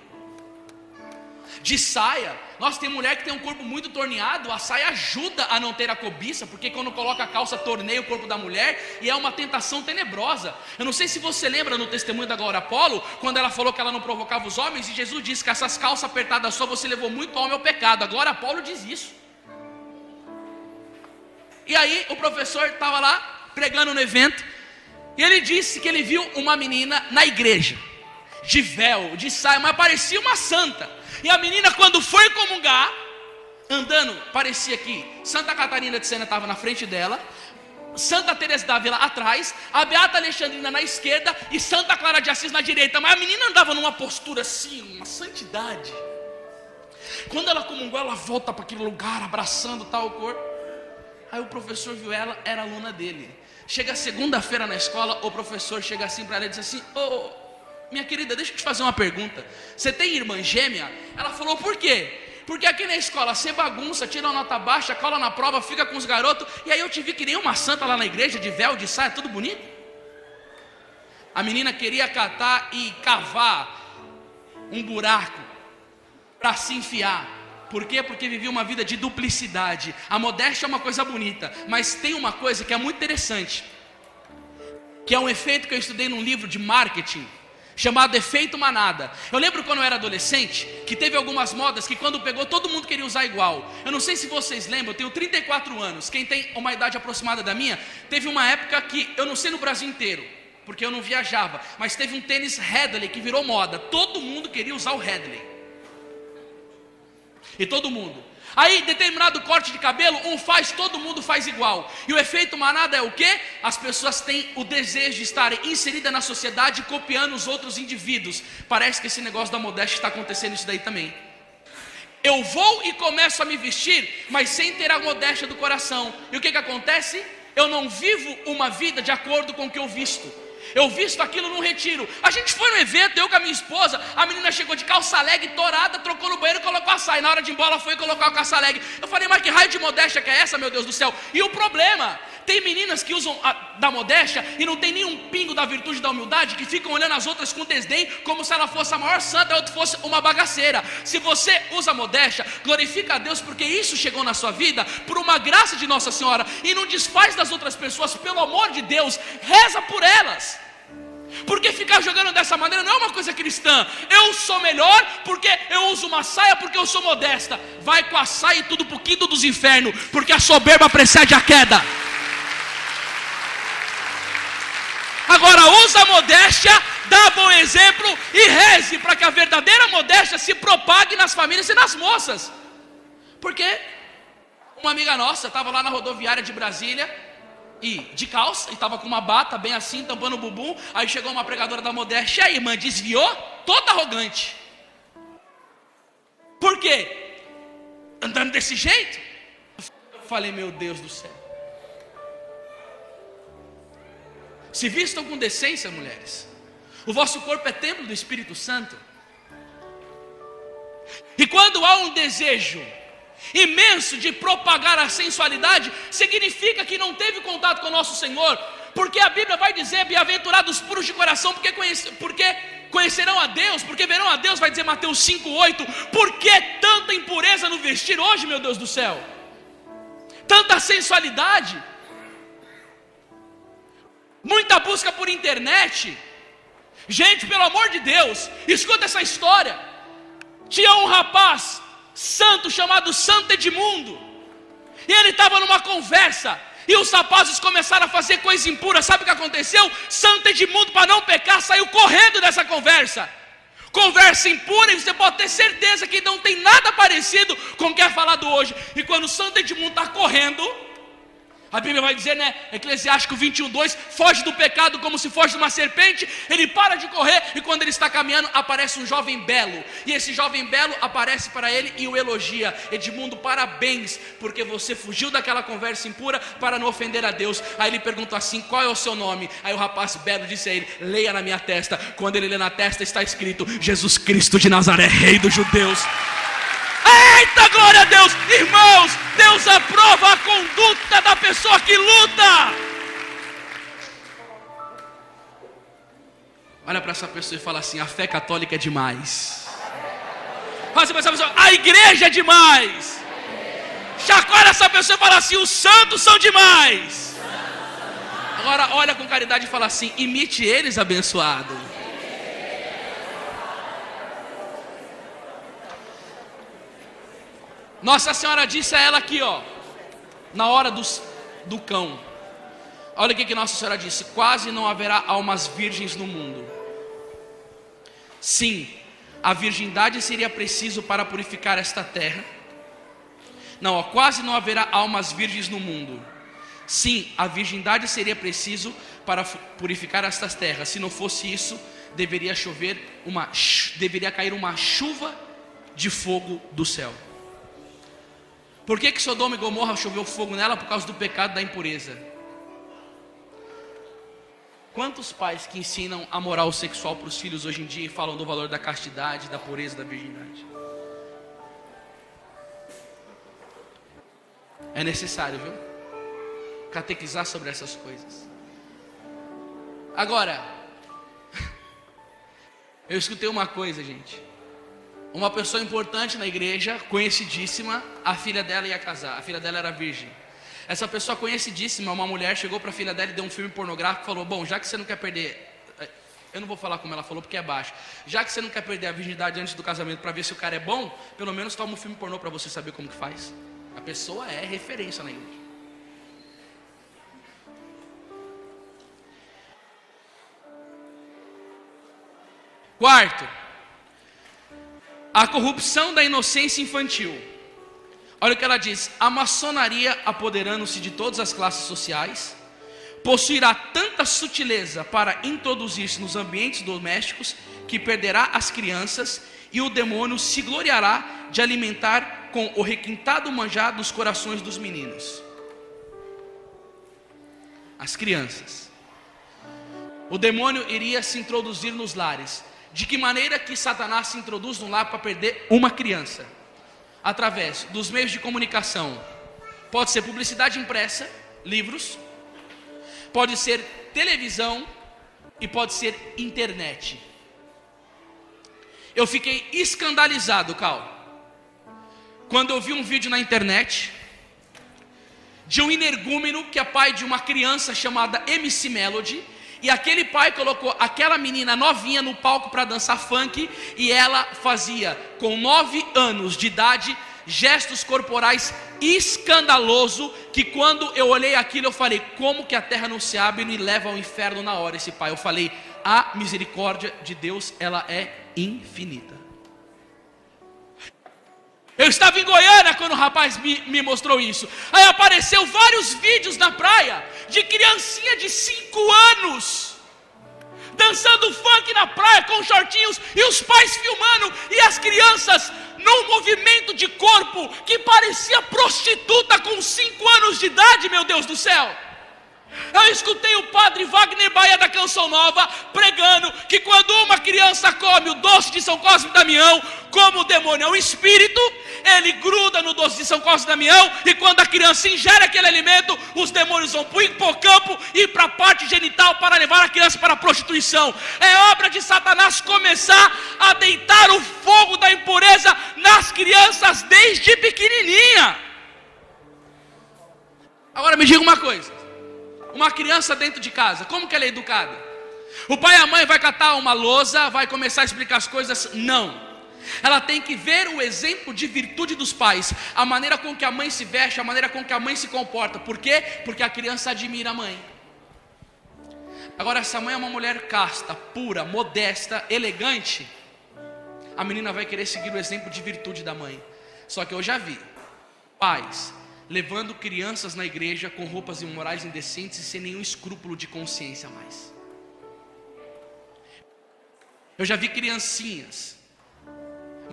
De saia, nossa, tem mulher que tem um corpo muito torneado. A saia ajuda a não ter a cobiça, porque quando coloca a calça torneia o corpo da mulher, e é uma tentação tenebrosa. Eu não sei se você lembra no testemunho da Glória Apolo, quando ela falou que ela não provocava os homens, e Jesus disse que essas calças apertadas só você levou muito homem ao pecado. A Glória Apolo diz isso. E aí o professor estava lá pregando no evento, e ele disse que ele viu uma menina na igreja, de véu, de saia, mas parecia uma santa. E a menina, quando foi comungar, andando, parecia que Santa Catarina de Sena estava na frente dela, Santa Teresa d'Ávila atrás, a Beata Alexandrina na esquerda e Santa Clara de Assis na direita. Mas a menina andava numa postura assim, uma santidade. Quando ela comungou, ela volta para aquele lugar, abraçando tal cor. Aí o professor viu ela, era aluna dele. Chega segunda-feira na escola, o professor chega assim para ela e diz assim: ô, minha querida, deixa eu te fazer uma pergunta. Você tem irmã gêmea? Ela falou: por quê? Porque aqui na escola você bagunça, tira uma nota baixa, cola na prova, fica com os garotos. E aí eu te vi que nem uma santa lá na igreja, de véu, de saia, tudo bonito. A menina queria catar e cavar um buraco para se enfiar. Por quê? Porque vivia uma vida de duplicidade. A modéstia é uma coisa bonita, mas tem uma coisa que é muito interessante, que é um efeito que eu estudei num livro de marketing, chamado efeito manada. Eu lembro quando eu era adolescente, que teve algumas modas que quando pegou, todo mundo queria usar igual. Eu não sei se vocês lembram, eu tenho 34 anos. Quem tem uma idade aproximada da minha, teve uma época que, eu não sei no Brasil inteiro, porque eu não viajava, mas teve um tênis Hadley que virou moda. Todo mundo queria usar o Hadley. E todo mundo. Aí, determinado corte de cabelo, um faz, todo mundo faz igual. E o efeito manada é o quê? As pessoas têm o desejo de estarem inseridas na sociedade, copiando os outros indivíduos. Parece que esse negócio da modéstia está acontecendo isso daí também. Eu vou e começo a me vestir, mas sem ter a modéstia do coração. E o que acontece? Eu não vivo uma vida de acordo com o que eu visto. Eu visto aquilo num retiro. A gente foi no evento, eu com a minha esposa. A menina chegou de calça leg torada, trocou no banheiro e colocou a saia. Na hora de ir embora ela foi colocar o calça leg. Eu falei: mas que raio de modéstia que é essa, meu Deus do céu? E o problema, tem meninas que usam da modéstia e não tem nenhum pingo da virtude da humildade, que ficam olhando as outras com desdém, como se ela fosse a maior santa e a outra fosse uma bagaceira. Se você usa modéstia, glorifica a Deus, porque isso chegou na sua vida por uma graça de Nossa Senhora. E não desfaz das outras pessoas, pelo amor de Deus, reza por elas. Porque ficar jogando dessa maneira não é uma coisa cristã. Eu sou melhor porque eu uso uma saia, porque eu sou modesta. Vai com a saia e tudo pro quinto dos infernos, porque a soberba precede a queda. Agora usa a modéstia, dá bom exemplo e reze para que a verdadeira modéstia se propague nas famílias e nas moças. Porque uma amiga nossa estava lá na rodoviária de Brasília, e de calça, e estava com uma bata bem assim, tampando o bumbum. Aí chegou uma pregadora da modéstia, e a irmã desviou, toda arrogante. Por quê? Andando desse jeito? Eu falei: meu Deus do céu. Se vistam com decência, mulheres. O vosso corpo é templo do Espírito Santo. E quando há um desejo imenso de propagar a sensualidade, significa que não teve contato com o nosso Senhor. Porque a Bíblia vai dizer: bem-aventurados puros de coração, porque conhecerão a Deus, porque verão a Deus, vai dizer Mateus 5:8. Por que tanta impureza no vestir hoje, meu Deus do céu? Tanta sensualidade, muita busca por internet. Gente, pelo amor de Deus, escuta essa história. Tinha um rapaz santo chamado Santo Edmundo, e ele estava numa conversa, e os rapazes começaram a fazer coisa impura. Sabe o que aconteceu? Santo Edmundo, para não pecar, saiu correndo dessa conversa. Conversa impura, e você pode ter certeza que não tem nada parecido com o que é falado hoje. E quando Santo Edmundo está correndo, a Bíblia vai dizer, né, Eclesiástico 21:2, foge do pecado como se foge de uma serpente. Ele para de correr, e quando ele está caminhando, aparece um jovem belo, e esse jovem belo aparece para ele e o elogia: Edmundo, parabéns, porque você fugiu daquela conversa impura para não ofender a Deus. Aí ele perguntou assim: qual é o seu nome? Aí o rapaz belo disse a ele: leia na minha testa. Quando ele lê na testa, está escrito: Jesus Cristo de Nazaré, Rei dos Judeus. Eita, glória a Deus! Irmãos, Deus aprova a conduta da pessoa que luta. Olha para essa pessoa e fala assim: a fé católica é demais. Fala assim para essa pessoa: a igreja é demais. Chacoalha essa pessoa e fala assim: os santos são demais. Agora olha com caridade e fala assim: imite eles, abençoado. Nossa Senhora disse a ela aqui, ó, na hora do cão. Olha o que Nossa Senhora disse: quase não haverá almas virgens no mundo. Sim, a virgindade seria preciso para purificar esta terra. Não, ó, quase não haverá almas virgens no mundo. Sim, a virgindade seria preciso para purificar estas terras. Se não fosse isso, deveria cair uma chuva de fogo do céu. Por que Sodoma e Gomorra choveu fogo nela? Por causa do pecado da impureza. Quantos pais que ensinam a moral sexual para os filhos hoje em dia e falam do valor da castidade, da pureza, da virgindade? É necessário, viu? Catequizar sobre essas coisas. Agora, eu escutei uma coisa, gente. Uma pessoa importante na igreja, conhecidíssima, a filha dela ia casar. A filha dela era virgem. Essa pessoa conhecidíssima, uma mulher, chegou para a filha dela e deu um filme pornográfico e falou: bom, já que você não quer perder, eu não vou falar como ela falou porque é baixo, já que você não quer perder a virgindade antes do casamento para ver se o cara é bom, pelo menos toma um filme pornô para você saber como que faz. A pessoa é referência na igreja. Quarto, a corrupção da inocência infantil. Olha o que ela diz: a maçonaria, apoderando-se de todas as classes sociais, possuirá tanta sutileza para introduzir-se nos ambientes domésticos que perderá as crianças, e o demônio se gloriará de alimentar com o requintado manjar dos corações dos meninos. As crianças. O demônio iria se introduzir nos lares. De que maneira que Satanás se introduz no lar para perder uma criança? Através dos meios de comunicação. Pode ser publicidade impressa, livros, pode ser televisão e pode ser internet. Eu fiquei escandalizado, Cal, quando eu vi um vídeo na internet de um energúmeno que é pai de uma criança chamada MC Melody, e aquele pai colocou aquela menina novinha no palco para dançar funk, e ela fazia, com 9 anos de idade, gestos corporais escandaloso, que quando eu olhei aquilo eu falei: como que a terra não se abre e me leva ao inferno na hora esse pai? Eu falei: a misericórdia de Deus, ela é infinita. Eu estava em Goiânia quando o rapaz me mostrou isso. Aí apareceu vários vídeos na praia de criancinha de 5 anos dançando funk na praia com shortinhos, e os pais filmando, e as crianças num movimento de corpo que parecia prostituta com 5 anos de idade, meu Deus do céu. Eu escutei o padre Wagner Baia da Canção Nova pregando que quando uma criança come o doce de São Cosme e Damião, como o demônio é um espírito, ele gruda no doce de São Cosme e Damião, e quando a criança ingere aquele alimento, os demônios vão para o hipocampo e para a parte genital para levar a criança para a prostituição. É obra de Satanás começar a deitar o fogo da impureza nas crianças desde pequenininha. Agora me diga uma coisa: uma criança dentro de casa, como que ela é educada? O pai e a mãe vai catar uma lousa, vai começar a explicar as coisas? Não. Ela tem que ver o exemplo de virtude dos pais, a maneira com que a mãe se veste, a maneira com que a mãe se comporta. Por quê? Porque a criança admira a mãe. Agora, se a mãe é uma mulher casta, pura, modesta, elegante, a menina vai querer seguir o exemplo de virtude da mãe. Só que eu já vi pais levando crianças na igreja com roupas imorais, indecentes e sem nenhum escrúpulo de consciência mais. Eu já vi criancinhas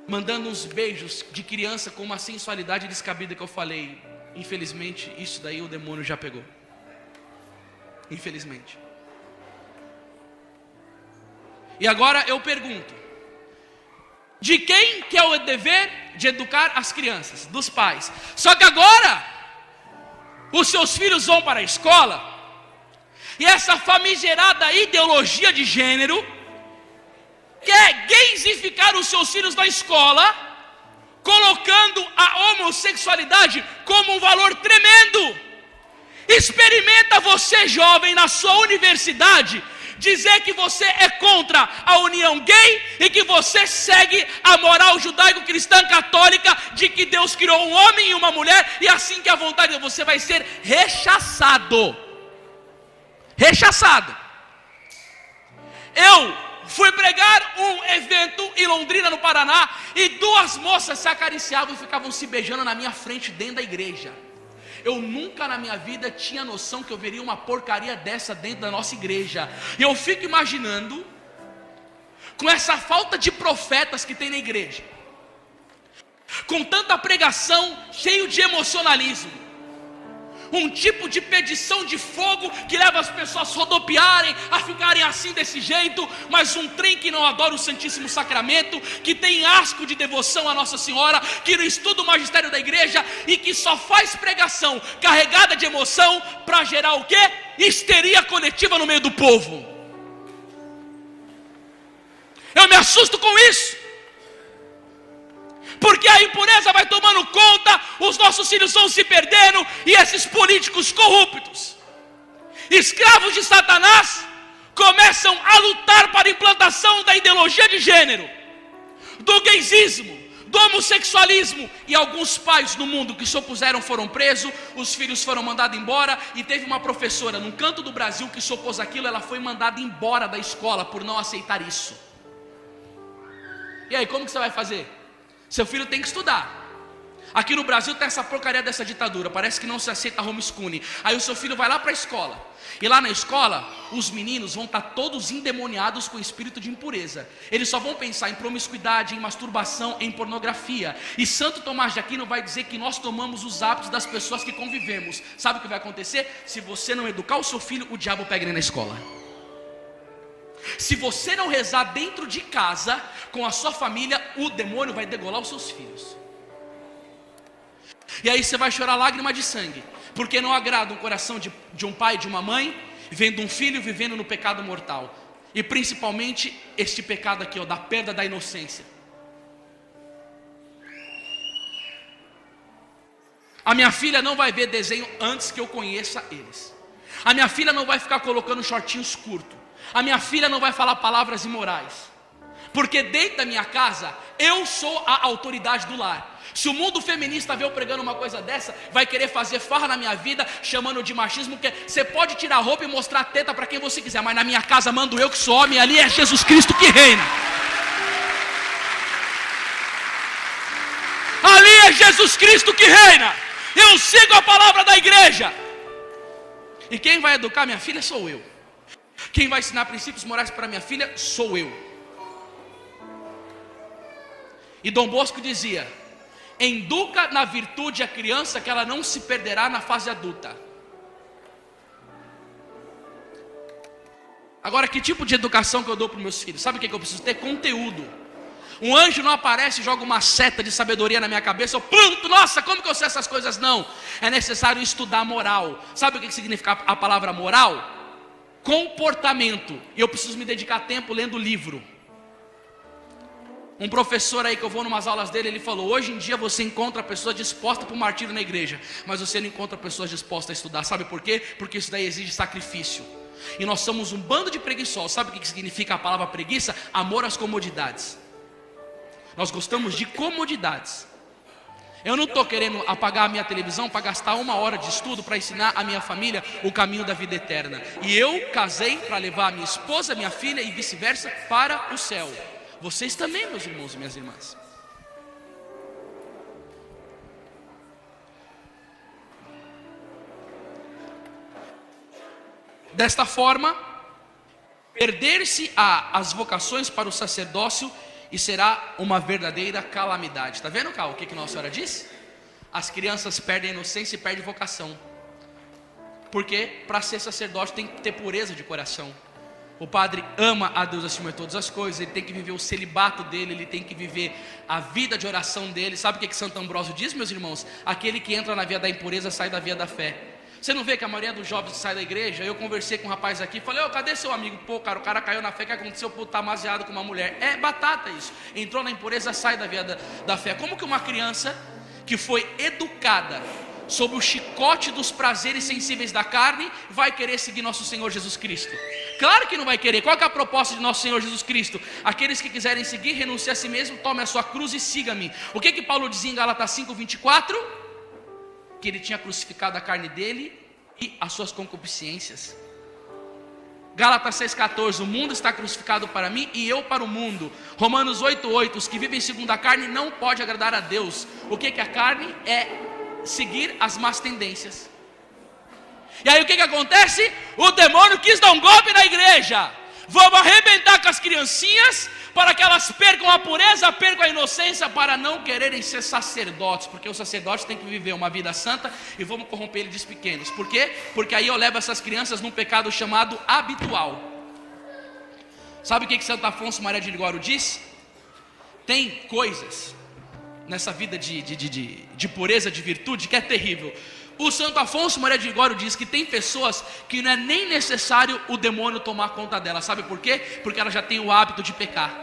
mandando uns beijos de criança com uma sensualidade descabida, que eu falei: infelizmente isso daí o demônio já pegou. Infelizmente. E agora eu pergunto: de quem que é o dever de educar as crianças? Dos pais. Só que agora os seus filhos vão para a escola, e essa famigerada ideologia de gênero quer gaysificar os seus filhos na escola, colocando a homossexualidade como um valor tremendo. Experimenta você, jovem, na sua universidade, dizer que você é contra a união gay e que você segue a moral judaico-cristã católica de que Deus criou um homem e uma mulher, e assim que a vontade de você vai ser rechaçado. Rechaçado. Eu fui pregar um evento em Londrina, no Paraná, e 2 moças se acariciavam e ficavam se beijando na minha frente dentro da igreja. Eu nunca na minha vida tinha noção que eu veria uma porcaria dessa dentro da nossa igreja. E eu fico imaginando, com essa falta de profetas que tem na igreja, com tanta pregação cheio de emocionalismo, um tipo de pedição de fogo que leva as pessoas a rodopiarem, a ficarem assim desse jeito, mas um trem que não adora o Santíssimo Sacramento, que tem asco de devoção a Nossa Senhora, que não estuda o magistério da igreja e que só faz pregação carregada de emoção para gerar o quê? Histeria coletiva no meio do povo. Eu me assusto com isso, porque a impureza vai tomando conta, os nossos filhos vão se perdendo, e esses políticos corruptos, escravos de Satanás, começam a lutar para a implantação da ideologia de gênero, do gaysismo, do homossexualismo, e alguns pais no mundo que se opuseram foram presos, os filhos foram mandados embora, e teve uma professora num canto do Brasil que se opôs àquilo, ela foi mandada embora da escola por não aceitar isso. E aí, como que você vai fazer? Seu filho tem que estudar. Aqui no Brasil tem essa porcaria dessa ditadura, parece que não se aceita homeschooling. Aí o seu filho vai lá para a escola, e lá na escola, os meninos vão estar todos endemoniados com espírito de impureza. Eles só vão pensar em promiscuidade, em masturbação, em pornografia. E Santo Tomás de Aquino vai dizer que nós tomamos os hábitos das pessoas que convivemos. Sabe o que vai acontecer? Se você não educar o seu filho, o diabo pega ele na escola. Se você não rezar dentro de casa, com a sua família, o demônio vai degolar os seus filhos. E aí você vai chorar lágrima de sangue, porque não agrada o coração de um pai e de uma mãe, vendo um filho vivendo no pecado mortal. E principalmente este pecado aqui, da perda da inocência. A minha filha não vai ver desenho antes que eu conheça eles. A minha filha não vai ficar colocando shortinhos curtos. A minha filha não vai falar palavras imorais, porque dentro da minha casa, eu sou a autoridade do lar. Se o mundo feminista vê eu pregando uma coisa dessa, vai querer fazer farra na minha vida, chamando de machismo, porque você pode tirar a roupa e mostrar a teta para quem você quiser, mas na minha casa mando eu que sou homem, ali é Jesus Cristo que reina. Ali é Jesus Cristo que reina. Eu sigo a palavra da igreja. E quem vai educar minha filha sou eu. Quem vai ensinar princípios morais para minha filha sou eu. E Dom Bosco dizia: educa na virtude a criança, que ela não se perderá na fase adulta. Agora, que tipo de educação que eu dou para os meus filhos? Sabe o que eu preciso ter? Conteúdo. Um anjo não aparece e joga uma seta de sabedoria na minha cabeça, eu pronto, nossa, como que eu sei essas coisas? Não, é necessário estudar moral. Sabe o que significa a palavra moral? Comportamento. E eu preciso me dedicar tempo lendo livro. Um professor aí que eu vou numas aulas dele, ele falou: hoje em dia você encontra pessoas dispostas para o martírio na igreja, mas você não encontra pessoas dispostas a estudar. Sabe por quê? Porque isso daí exige sacrifício. E nós somos um bando de preguiçosos. Sabe o que significa a palavra preguiça? Amor às comodidades. Nós gostamos de comodidades. Eu não estou querendo apagar a minha televisão para gastar 1 hora de estudo para ensinar a minha família o caminho da vida eterna. E eu casei para levar a minha esposa, minha filha e vice-versa para o céu. Vocês também, meus irmãos e minhas irmãs. Desta forma, perder-se as vocações para o sacerdócio, e será uma verdadeira calamidade. Está vendo, Cal, o que Nossa Senhora disse? As crianças perdem a inocência e perdem vocação. Porque para ser sacerdote tem que ter pureza de coração. O padre ama a Deus acima de todas as coisas. Ele tem que viver o celibato dele, ele tem que viver a vida de oração dele. Sabe o que Santo Ambrósio diz, meus irmãos? Aquele que entra na via da impureza sai da via da fé. Você não vê que a maioria dos jovens que sai da igreja? Eu conversei com um rapaz aqui, falei: cadê seu amigo? Pô, cara, o cara caiu na fé, o que aconteceu? Pô, tá amaziado com uma mulher. É batata isso. Entrou na impureza, sai da via da fé. Como que uma criança que foi educada sob o chicote dos prazeres sensíveis da carne vai querer seguir nosso Senhor Jesus Cristo? Claro que não vai querer. Qual que é a proposta de nosso Senhor Jesus Cristo? Aqueles que quiserem seguir, renuncie a si mesmo, tome a sua cruz e siga-me. O que Paulo dizia em Gálatas 5:24? Que ele tinha crucificado a carne dele e as suas concupiscências. Gálatas 6,14, o mundo está crucificado para mim e eu para o mundo. Romanos 8,8, os que vivem segundo a carne não podem agradar a Deus. O que é a carne? É seguir as más tendências. E aí o que acontece? O demônio quis dar um golpe na igreja. Vamos arrebentar com as criancinhas, para que elas percam a pureza, percam a inocência, para não quererem ser sacerdotes, porque os sacerdotes têm que viver uma vida santa, e vamos corromper eles de pequenos. Por quê? Porque aí eu levo essas crianças num pecado chamado habitual. Sabe o que Santo Afonso Maria de Ligório diz? Tem coisas nessa vida de pureza, de virtude, que é terrível. O Santo Afonso Maria de Ligório diz que tem pessoas que não é nem necessário o demônio tomar conta dela. Sabe por quê? Porque ela já tem o hábito de pecar.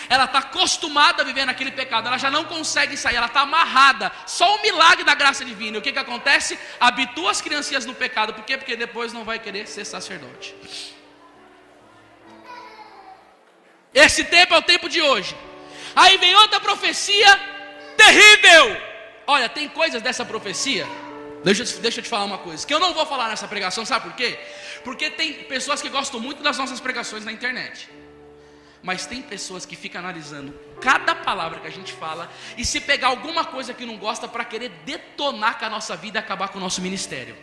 Ela está acostumada a viver naquele pecado. Ela já não consegue sair, ela está amarrada. Só o milagre da graça divina. E o que acontece? Habitua as criancinhas no pecado. Por quê? Porque depois não vai querer ser sacerdote. Esse tempo é o tempo de hoje. Aí vem outra profecia terrível. Olha, tem coisas dessa profecia. Deixa eu te falar uma coisa, que eu não vou falar nessa pregação, sabe por quê? Porque tem pessoas que gostam muito das nossas pregações na internet, mas tem pessoas que ficam analisando cada palavra que a gente fala, e se pegar alguma coisa que não gosta, para querer detonar com a nossa vida e acabar com o nosso ministério.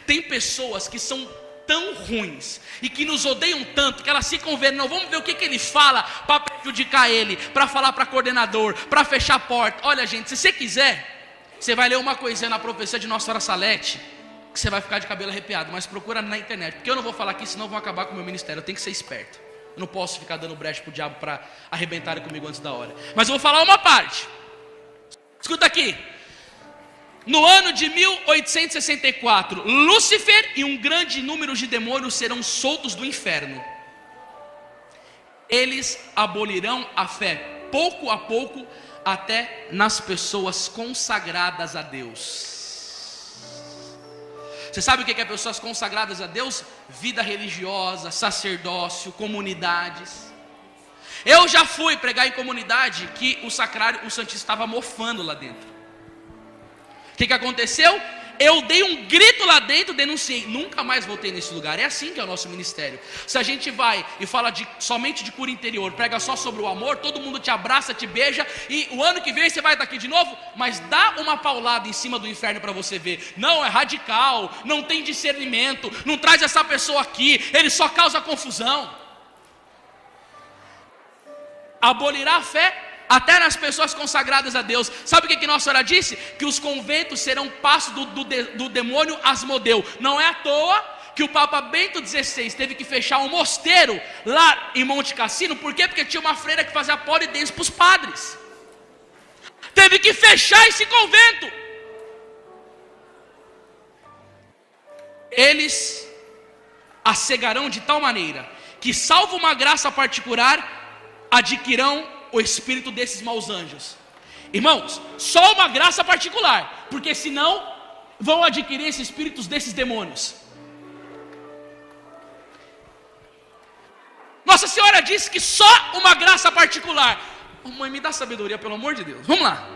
Tem pessoas que são tão ruins e que nos odeiam tanto, que elas ficam vendo, não, vamos ver o que ele fala para prejudicar ele, para falar para coordenador, para fechar a porta. Olha, gente, se você quiser, você vai ler uma coisinha na profecia de Nossa Senhora Salete, que você vai ficar de cabelo arrepiado, mas procura na internet, porque eu não vou falar aqui, senão vão acabar com o meu ministério. Eu tenho que ser esperto, eu não posso ficar dando brecha pro diabo para arrebentarem comigo antes da hora. Mas eu vou falar uma parte. Escuta aqui. No ano de 1864, Lúcifer e um grande número de demônios serão soltos do inferno. Eles abolirão a fé pouco a pouco, até nas pessoas consagradas a Deus. Você sabe o que é pessoas consagradas a Deus? Vida religiosa, sacerdócio, comunidades. Eu já fui pregar em comunidade que o sacrário, o santíssimo estava mofando lá dentro. O que aconteceu? Eu dei um grito lá dentro, denunciei, nunca mais voltei nesse lugar. É assim que é o nosso ministério. Se a gente vai e fala somente de cura interior, prega só sobre o amor, todo mundo te abraça, te beija, e o ano que vem você vai estar aqui de novo, mas dá uma paulada em cima do inferno para você ver. Não, é radical, não tem discernimento, não traz essa pessoa aqui, ele só causa confusão. Abolirá a fé até nas pessoas consagradas a Deus. Sabe o que Nossa Senhora disse? Que os conventos serão passo do demônio Asmodeu. Não é à toa que o Papa Bento XVI teve que fechar um mosteiro lá em Monte Cassino. Por quê? Porque tinha uma freira que fazia polidense para os padres. Teve que fechar esse convento. Eles a cegarão de tal maneira que, salvo uma graça particular, adquirirão o espírito desses maus anjos. Irmãos, só uma graça particular, porque senão vão adquirir esses espíritos desses demônios. Nossa Senhora disse que só uma graça particular. Mãe, me dá sabedoria, pelo amor de Deus. Vamos lá.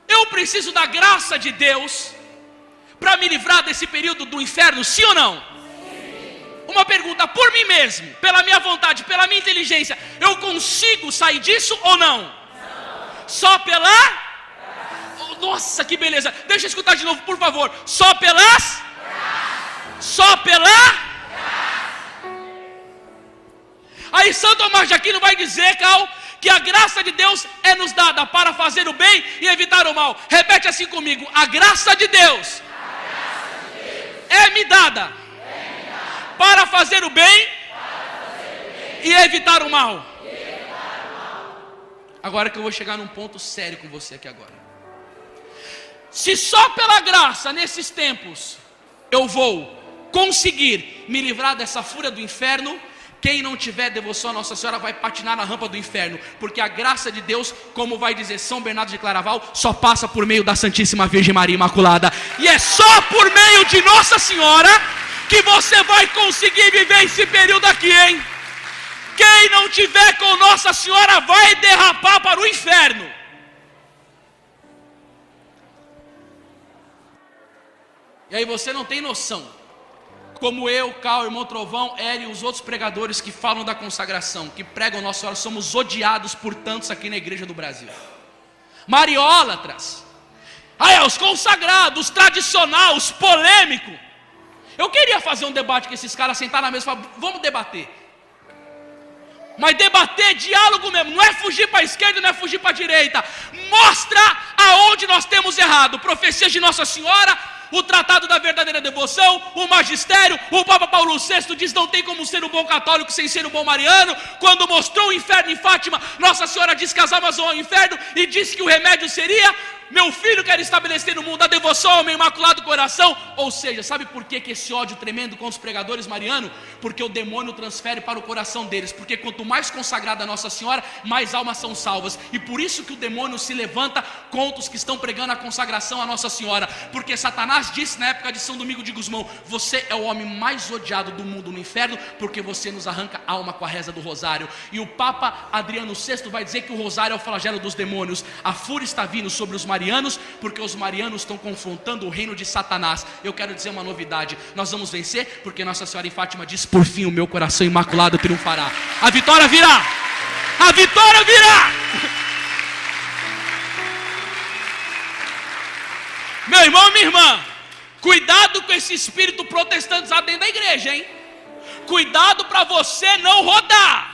Eu preciso da graça de Deus para me livrar desse período do inferno, sim ou não? Uma pergunta, por mim mesmo, pela minha vontade, pela minha inteligência, eu consigo sair disso ou não? Não. Só pela? Oh, nossa, que beleza. Deixa eu escutar de novo, por favor. Só pelas? Só pela? Aí Santo Tomás de Aquino vai dizer, Cal, que a graça de Deus é nos dada para fazer o bem e evitar o mal. Repete assim comigo: a graça de Deus é me dada para fazer o bem e evitar o mal. Agora que eu vou chegar num ponto sério com você aqui agora. Se só pela graça nesses tempos eu vou conseguir me livrar dessa fúria do inferno, quem não tiver devoção a Nossa Senhora vai patinar na rampa do inferno, porque a graça de Deus, como vai dizer São Bernardo de Claraval, só passa por meio da Santíssima Virgem Maria Imaculada. E é só por meio de Nossa Senhora que você vai conseguir viver esse período aqui, hein? Quem não tiver com Nossa Senhora vai derrapar para o inferno. E aí você não tem noção, como eu, Cal, irmão Trovão, Hélio e os outros pregadores que falam da consagração, que pregam Nossa Senhora, somos odiados por tantos aqui na igreja do Brasil. Mariólatras, os consagrados, os tradicionais, os polêmicos. Eu queria fazer um debate com esses caras, sentar na mesa e falar, vamos debater. Mas debater, diálogo mesmo, não é fugir para a esquerda, não é fugir para a direita. Mostra aonde nós temos errado. Profecias de Nossa Senhora, o Tratado da Verdadeira Devoção, o Magistério, o Papa Paulo VI diz não tem como ser um bom católico sem ser um bom mariano. Quando mostrou o inferno em Fátima, Nossa Senhora disse que as almas vão ao inferno e disse que o remédio seria: meu filho quer estabelecer no mundo a devoção ao meu imaculado coração. Ou seja, sabe por que esse ódio tremendo com os pregadores marianos? Porque o demônio transfere para o coração deles. Porque quanto mais consagrada a Nossa Senhora, mais almas são salvas. E por isso que o demônio se levanta contra os que estão pregando a consagração a Nossa Senhora. Porque Satanás disse na época de São Domingo de Gusmão: você é o homem mais odiado do mundo no inferno, porque você nos arranca a alma com a reza do rosário. E o Papa Adriano VI vai dizer que o rosário é o flagelo dos demônios. A fúria está vindo sobre os marianos, porque os marianos estão confrontando o reino de Satanás. Eu quero dizer uma novidade: nós vamos vencer, porque Nossa Senhora em Fátima diz: por fim o meu coração imaculado triunfará. A vitória virá! A vitória virá! Meu irmão, minha irmã, cuidado com esse espírito protestantizado dentro da igreja, hein? Cuidado para você não rodar.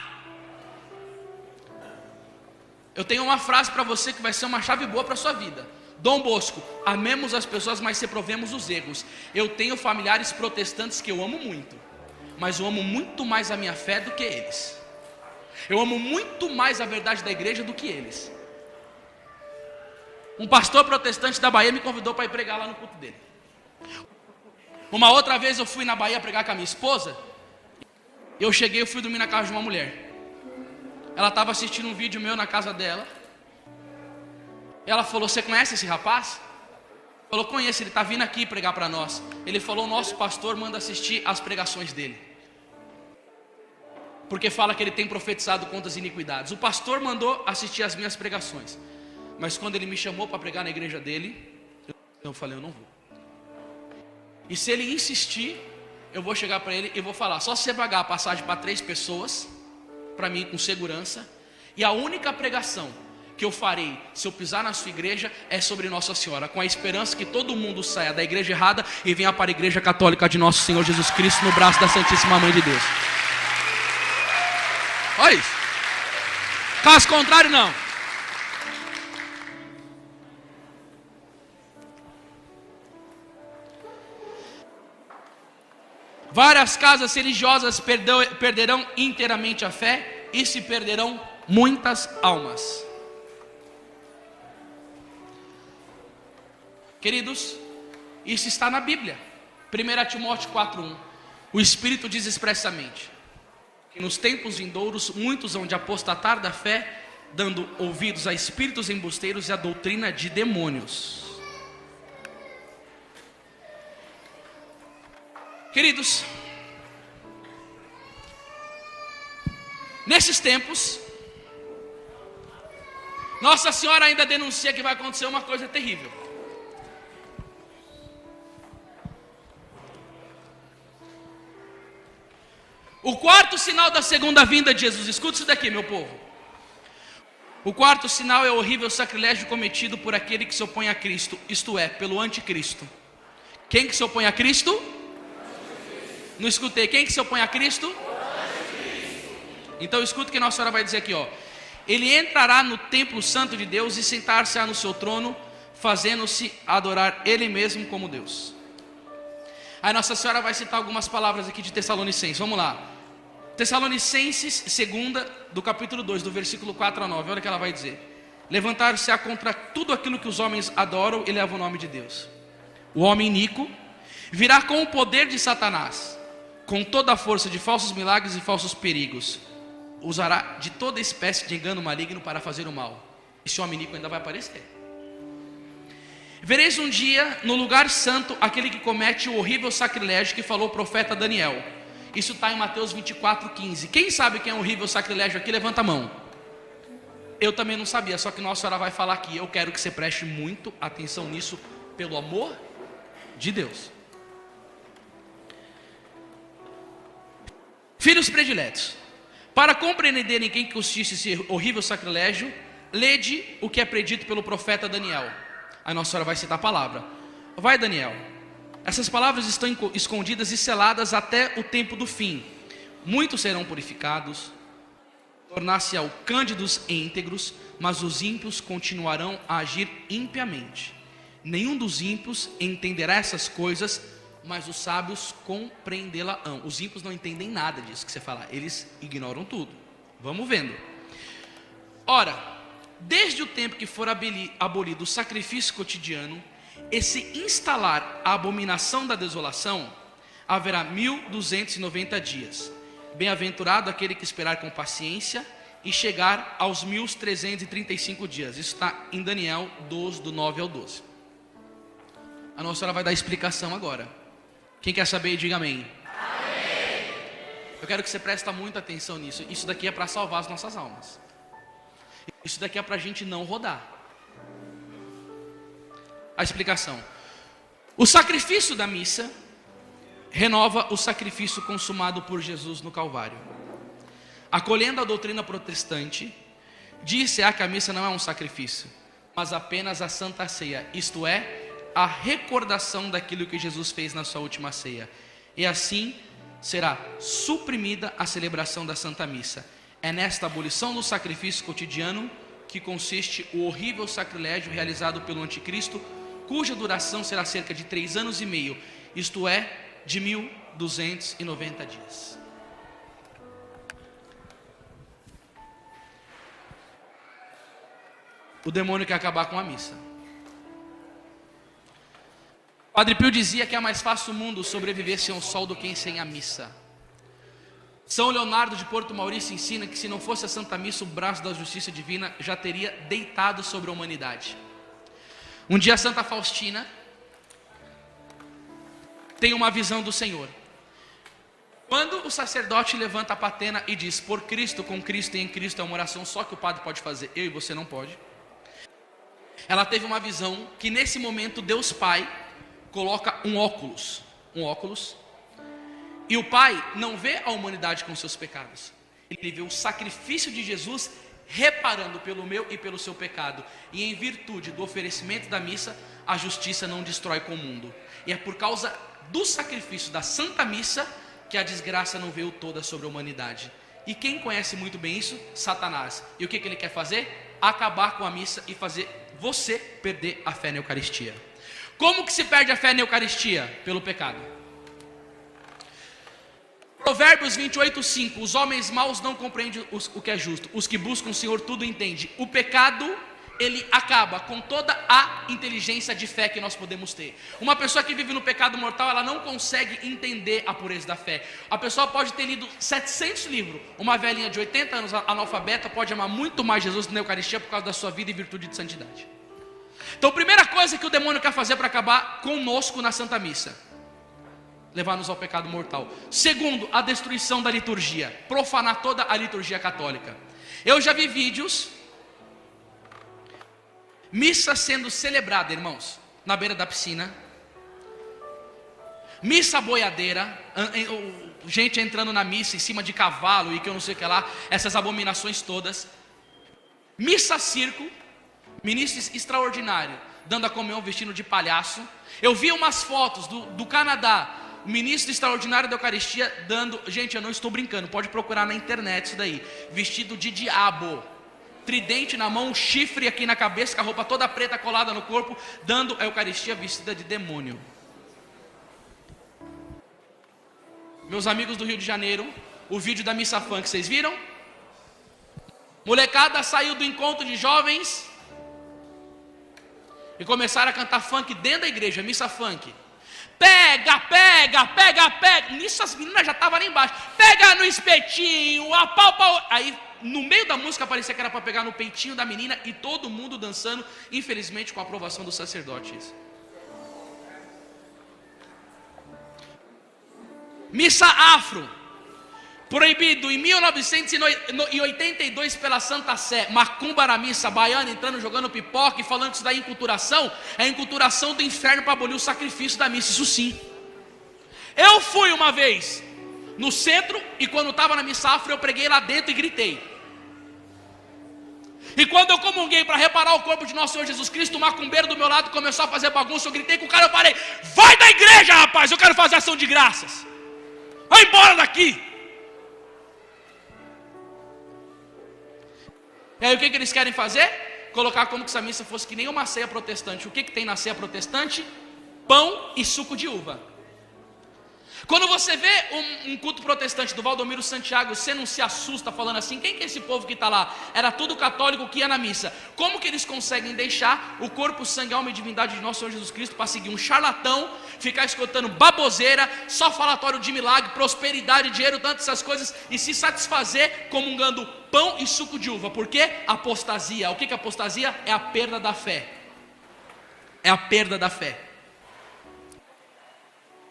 Eu tenho uma frase para você que vai ser uma chave boa para a sua vida. Dom Bosco: amemos as pessoas, mas reprovemos os erros. Eu tenho familiares protestantes que eu amo muito, mas eu amo muito mais a minha fé do que eles. Eu amo muito mais a verdade da igreja do que eles. Um pastor protestante da Bahia me convidou para ir pregar lá no culto dele. Uma outra vez eu fui na Bahia pregar com a minha esposa. Eu cheguei, eu fui dormir na casa de uma mulher. Ela estava assistindo um vídeo meu na casa dela. Ela falou: você conhece esse rapaz? Falou: conheço, ele está vindo aqui pregar para nós. Ele falou: o nosso pastor manda assistir as pregações dele, porque fala que ele tem profetizado contra as iniquidades. O pastor mandou assistir as minhas pregações, mas quando ele me chamou para pregar na igreja dele, eu falei: eu não vou. E se ele insistir, eu vou chegar para ele e vou falar: só se você pagar a passagem para 3 pessoas, para mim com segurança, e a única pregação que eu farei se eu pisar na sua igreja é sobre Nossa Senhora, com a esperança que todo mundo saia da igreja errada e venha para a igreja católica de Nosso Senhor Jesus Cristo, no braço da Santíssima Mãe de Deus. Olha isso. Caso contrário, não. Várias casas religiosas perderão inteiramente a fé e se perderão muitas almas. Queridos, isso está na Bíblia. 1 Timóteo 4:1. O Espírito diz expressamente que nos tempos vindouros muitos hão de apostatar da fé, dando ouvidos a espíritos embusteiros e a doutrina de demônios. Queridos, nesses tempos, Nossa Senhora ainda denuncia que vai acontecer uma coisa terrível. O quarto sinal da segunda vinda de Jesus, escuta isso daqui, meu povo. O quarto sinal é o horrível sacrilégio cometido por aquele que se opõe a Cristo, isto é, pelo anticristo. Quem que se opõe a Cristo? Não escutei. Quem que se opõe a Cristo? Então escuta o que Nossa Senhora vai dizer aqui, ó. Ele entrará no templo santo de Deus e sentar-se-á no seu trono, fazendo-se adorar Ele mesmo como Deus. Aí Nossa Senhora vai citar algumas palavras aqui de Tessalonicenses. Vamos lá. Tessalonicenses 2, do capítulo 2, do versículo 4 a 9. Olha o que ela vai dizer. Levantar-se-á contra tudo aquilo que os homens adoram e levam o nome de Deus. O homem iníquo virá com o poder de Satanás, com toda a força de falsos milagres e falsos perigos. Usará de toda espécie de engano maligno para fazer o mal. Esse homem iníquo ainda vai aparecer. Vereis um dia no lugar santo aquele que comete o horrível sacrilégio que falou o profeta Daniel. Isso está em Mateus 24:15. Quem sabe quem é o horrível sacrilégio aqui? Levanta a mão. Eu também não sabia, só que Nossa Senhora vai falar aqui. Eu quero que você preste muito atenção nisso, pelo amor de Deus. Filhos prediletos, para compreenderem quem consiste esse horrível sacrilégio, lede o que é predito pelo profeta Daniel. A Nossa Senhora vai citar a palavra. Vai, Daniel. Essas palavras estão escondidas e seladas até o tempo do fim. Muitos serão purificados, tornar-se-ão cândidos e íntegros, mas os ímpios continuarão a agir impiamente. Nenhum dos ímpios entenderá essas coisas, mas os sábios compreendê-la-ão. Os ímpios não entendem nada disso que você fala, eles ignoram tudo. Vamos vendo. Ora, desde o tempo que for abolido o sacrifício cotidiano, e se instalar a abominação da desolação, haverá 1290 dias. Bem-aventurado aquele que esperar com paciência e chegar aos 1335 dias. Isso está em Daniel 12, do 9 ao 12. A Nossa Senhora vai dar explicação agora. Quem quer saber, diga amém. Amém. Eu quero que você preste muita atenção nisso. Isso daqui é para salvar as nossas almas. Isso daqui é para a gente não rodar. A explicação. O sacrifício da missa renova o sacrifício consumado por Jesus no Calvário. Acolhendo a doutrina protestante, diz-se que a missa não é um sacrifício, mas apenas a Santa Ceia, isto é, a recordação daquilo que Jesus fez na sua última ceia. E assim será suprimida a celebração da Santa Missa. É nesta abolição do sacrifício cotidiano que consiste o horrível sacrilégio realizado pelo anticristo, cuja duração será cerca de 3 anos e meio, isto é, de 1290 dias. O demônio quer acabar com a missa. Padre Pio dizia que é mais fácil o mundo sobreviver sem o sol do que sem a missa. São Leonardo de Porto Maurício ensina que se não fosse a Santa Missa, o braço da justiça divina já teria deitado sobre a humanidade. Um dia Santa Faustina tem uma visão do Senhor. Quando o sacerdote levanta a patena e diz: por Cristo, com Cristo e em Cristo, é uma oração só que o padre pode fazer, eu e você não pode. Ela teve uma visão que nesse momento Deus Pai coloca um óculos, e o Pai não vê a humanidade com seus pecados, ele vê o sacrifício de Jesus reparando pelo meu e pelo seu pecado, e em virtude do oferecimento da missa, a justiça não destrói com o mundo, e é por causa do sacrifício da Santa Missa que a desgraça não veio toda sobre a humanidade. E quem conhece muito bem isso? Satanás. E o que ele quer fazer? Acabar com a missa e fazer você perder a fé na Eucaristia. Como que se perde a fé na Eucaristia? Pelo pecado. Provérbios 28:5. Os homens maus não compreendem o que é justo, os que buscam o Senhor tudo entendem. O pecado, ele acaba com toda a inteligência de fé que nós podemos ter. Uma pessoa que vive no pecado mortal, ela não consegue entender a pureza da fé. A pessoa pode ter lido 700 livros. Uma velhinha de 80 anos, analfabeta, pode amar muito mais Jesus na Eucaristia por causa da sua vida e virtude de santidade. Então, a primeira coisa que o demônio quer fazer para acabar conosco na Santa Missa: levar-nos ao pecado mortal. Segundo, a destruição da liturgia, profanar toda a liturgia católica. Eu já vi vídeos, missa sendo celebrada, irmãos, na beira da piscina, missa boiadeira, gente entrando na missa em cima de cavalo e que eu não sei o que lá, essas abominações todas. Missa circo, ministro extraordinário dando a comunhão vestido de palhaço. Eu vi umas fotos do Canadá, o ministro extraordinário da Eucaristia dando, gente, eu não estou brincando, pode procurar na internet isso daí, vestido de diabo, tridente na mão, chifre aqui na cabeça, com a roupa toda preta colada no corpo, dando a Eucaristia vestida de demônio. Meus amigos do Rio de Janeiro, o vídeo da missa funk, vocês viram? Molecada saiu do encontro de jovens e começaram a cantar funk dentro da igreja, missa funk. Pega, pega, pega, pega. Nisso as meninas já estavam lá embaixo. Pega no espetinho, apalpa. Aí no meio da música parecia que era para pegar no peitinho da menina e todo mundo dançando, infelizmente com a aprovação dos sacerdotes. Missa afro, proibido em 1982 pela Santa Sé. Macumba na missa, baiana entrando, jogando pipoca e falando que isso daí é inculturação. É inculturação do inferno para abolir o sacrifício da missa, isso sim. Eu fui uma vez no centro e quando estava na missa afro eu preguei lá dentro e gritei. E quando eu comunguei para reparar o corpo de nosso Senhor Jesus Cristo, o macumbeiro do meu lado começou a fazer bagunça. Eu gritei com o cara, eu falei: vai da igreja, rapaz, eu quero fazer ação de graças. Vai embora daqui. E aí o que eles querem fazer? Colocar como que essa missa fosse que nem uma ceia protestante. O que tem na ceia protestante? Pão e suco de uva. Quando você vê um culto protestante do Valdomiro Santiago, você não se assusta falando assim: quem que é esse povo que está lá? Era tudo católico que ia na missa. Como que eles conseguem deixar o corpo, sangue, alma e divindade de nosso Senhor Jesus Cristo para seguir um charlatão, ficar escutando baboseira, só falatório de milagre, prosperidade, dinheiro, tantas essas coisas, e se satisfazer comungando pão e suco de uva? Por quê? Apostasia. O que é apostasia? É a perda da fé. É a perda da fé.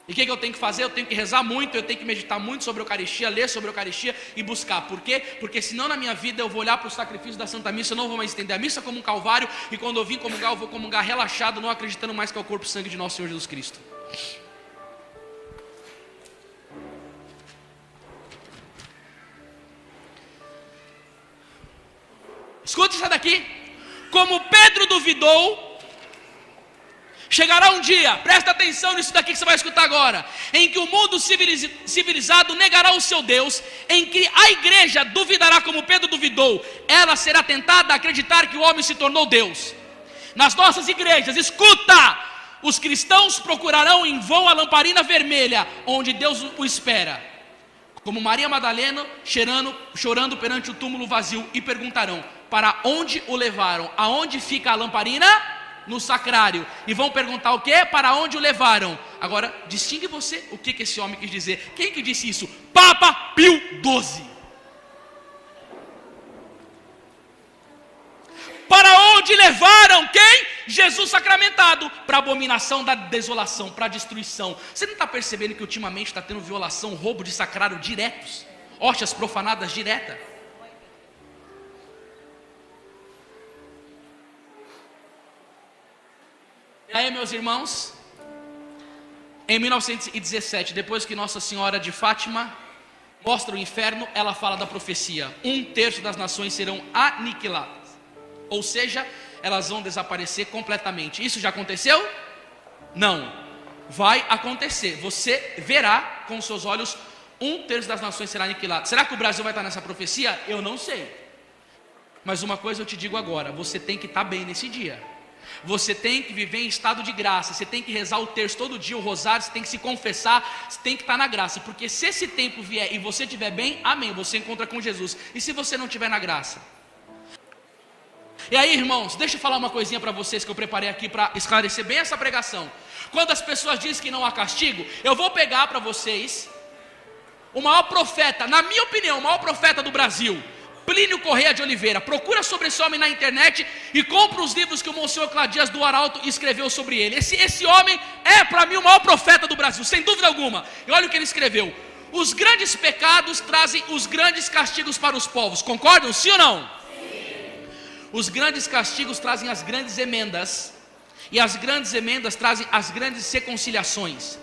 E o que eu tenho que fazer? Eu tenho que rezar muito, eu tenho que meditar muito sobre a Eucaristia, ler sobre a Eucaristia e buscar. Por quê? Porque senão na minha vida eu vou olhar para o sacrifício da Santa Missa, eu não vou mais entender a missa como um calvário, e quando eu vim comungar, eu vou comungar relaxado, não acreditando mais que é o corpo e sangue de nosso Senhor Jesus Cristo. Escuta isso daqui. Como Pedro duvidou, chegará um dia, presta atenção nisso daqui que você vai escutar agora, em que o mundo civilizado negará o seu Deus, em que a igreja duvidará como Pedro duvidou. Ela será tentada a acreditar que o homem se tornou Deus. Nas nossas igrejas, escuta, os cristãos procurarão em vão a lamparina vermelha, onde Deus o espera, como Maria Madalena chorando perante o túmulo vazio, e perguntarão: para onde o levaram? Aonde fica a lamparina? No sacrário. E vão perguntar o quê? Para onde o levaram? Agora, distingue você o que esse homem quis dizer. Quem que disse isso? Papa Pio XII. Para onde levaram quem? Jesus sacramentado. Para a abominação da desolação, para a destruição. Você não está percebendo que ultimamente está tendo violação, roubo de sacrário diretos? Hóstias profanadas diretas? E aí, meus irmãos, em 1917, depois que Nossa Senhora de Fátima mostra o inferno, ela fala da profecia: 1/3 das nações serão aniquiladas, ou seja, elas vão desaparecer completamente. Isso já aconteceu? Não, vai acontecer. Você verá com seus olhos, 1/3 das nações será aniquilada. Será que o Brasil vai estar nessa profecia? Eu não sei. Mas uma coisa eu te digo agora: você tem que estar bem nesse dia. Você tem que viver em estado de graça. Você tem que rezar o terço todo dia, o rosário. Você tem que se confessar. Você tem que estar na graça. Porque se esse tempo vier e você estiver bem, amém, você encontra com Jesus. E se você não estiver na graça? E aí, irmãos, deixa eu falar uma coisinha para vocês que eu preparei aqui para esclarecer bem essa pregação. Quando as pessoas dizem que não há castigo, eu vou pegar para vocês o maior profeta, na minha opinião, o maior profeta do Brasil, Plínio Correia de Oliveira. Procura sobre esse homem na internet e compra os livros que o Monsenhor Cladias do Arauto escreveu sobre ele. Esse homem é para mim o maior profeta do Brasil, sem dúvida alguma. E olha o que ele escreveu: os grandes pecados trazem os grandes castigos para os povos. Concordam? Sim ou não? Sim. Os grandes castigos trazem as grandes emendas, e as grandes emendas trazem as grandes reconciliações.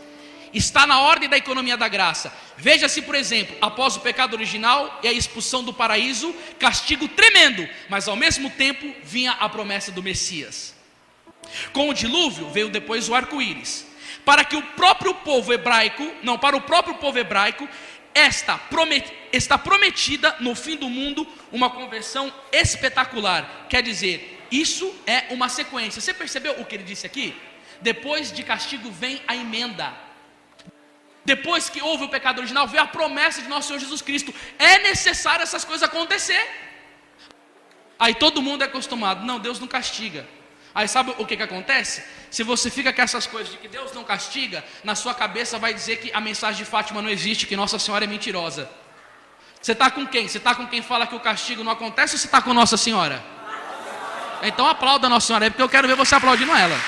Está na ordem da economia da graça. Veja-se, por exemplo, após o pecado original e a expulsão do paraíso, castigo tremendo, mas ao mesmo tempo vinha a promessa do Messias. Com o dilúvio veio depois o arco-íris. Para o próprio povo hebraico está prometida no fim do mundo uma conversão espetacular. Quer dizer, isso é uma sequência. Você percebeu o que ele disse aqui? Depois de castigo vem a emenda. Depois que houve o pecado original, veio a promessa de nosso Senhor Jesus Cristo. É necessário essas coisas acontecer. Aí todo mundo é acostumado: não, Deus não castiga. Aí sabe o que acontece? Se você fica com essas coisas de que Deus não castiga, na sua cabeça vai dizer que a mensagem de Fátima não existe, que Nossa Senhora é mentirosa. Você está com quem? Você está com quem fala que o castigo não acontece, ou você está com Nossa Senhora? Então aplauda a Nossa Senhora aí, porque eu quero ver você aplaudindo ela.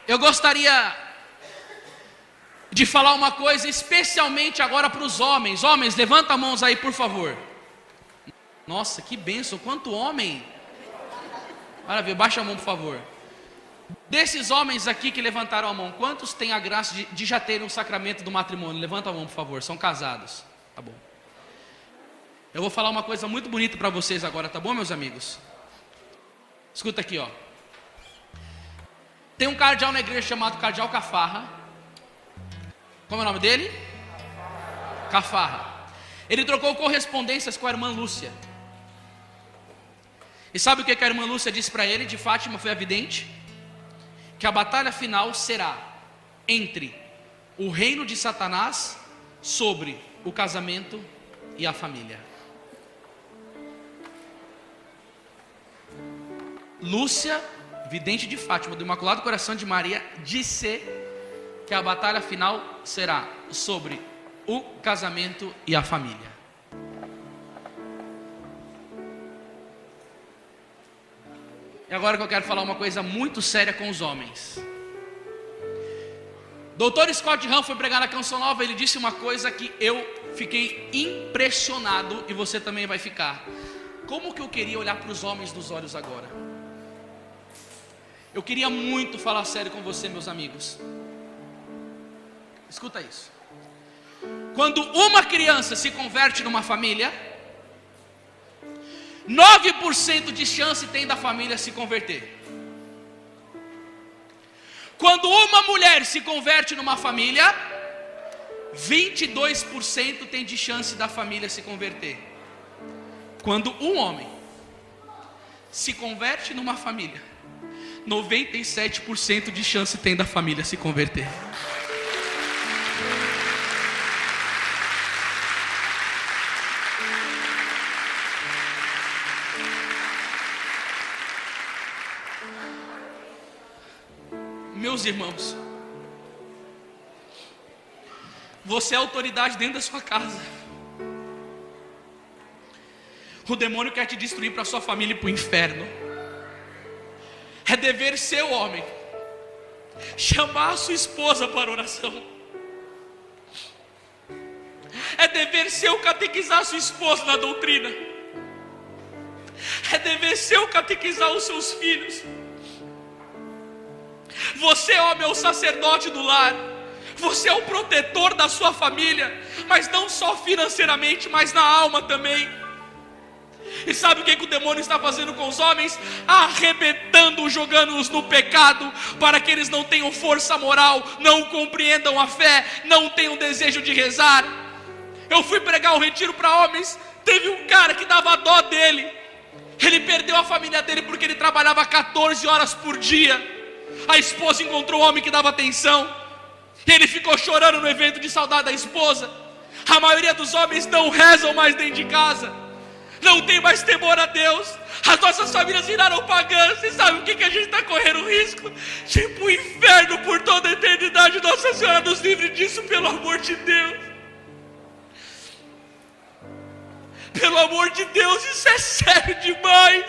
Eu gostaria de falar uma coisa, especialmente agora para os homens. Homens, levanta as mãos aí, por favor. Nossa, que bênção, quanto homem. Maravilha, baixa a mão, por favor. Desses homens aqui que levantaram a mão, quantos têm a graça de já terem um sacramento do matrimônio? Levanta a mão, por favor, são casados. Tá bom. Eu vou falar uma coisa muito bonita para vocês agora, tá bom, meus amigos? Escuta aqui, ó. Tem um cardeal na igreja chamado Cardeal Cafarra. Como é o nome dele? Cafarra. Ele trocou correspondências com a irmã Lúcia. E sabe o que a irmã Lúcia disse para ele? De Fátima, foi a vidente? Que a batalha final será entre o reino de Satanás sobre o casamento e a família. Lúcia, vidente de Fátima, do Imaculado Coração de Maria, disse que a batalha final será sobre o casamento e a família. E agora que eu quero falar uma coisa muito séria com os homens. Dr. Scott Hahn foi pregar na Canção Nova. Ele disse uma coisa que eu fiquei impressionado, e você também vai ficar. Como que eu queria olhar para os homens nos olhos agora? Eu queria muito falar sério com você, meus amigos. Escuta isso. Quando uma criança se converte numa família, 9% de chance tem da família se converter. Quando uma mulher se converte numa família, 22% tem de chance da família se converter. Quando um homem se converte numa família, 97% de chance tem da família se converter. Meus irmãos, você é autoridade dentro da sua casa. O demônio quer te destruir para a sua família e para o inferno. É dever seu, homem, chamar a sua esposa para oração. É dever seu catequizar a sua esposa na doutrina. É dever seu catequizar os seus filhos. Você, homem, é o sacerdote do lar. Você é o protetor da sua família, mas não só financeiramente, mas na alma também. E sabe o que o demônio está fazendo com os homens? Arrebentando, jogando-os no pecado, para que eles não tenham força moral, não compreendam a fé, não tenham desejo de rezar. Eu fui pregar um retiro para homens. Teve um cara que dava dó dele. Ele perdeu a família dele porque ele trabalhava 14 horas por dia. A esposa encontrou um homem que dava atenção, e ele ficou chorando no evento de saudade da esposa. A maioria dos homens não rezam mais dentro de casa, não tem mais temor a Deus. As nossas famílias viraram pagãs. E sabe o que a gente está correndo risco? Tipo o inferno por toda a eternidade. Nossa Senhora nos livre disso, pelo amor de Deus. Pelo amor de Deus, isso é sério demais.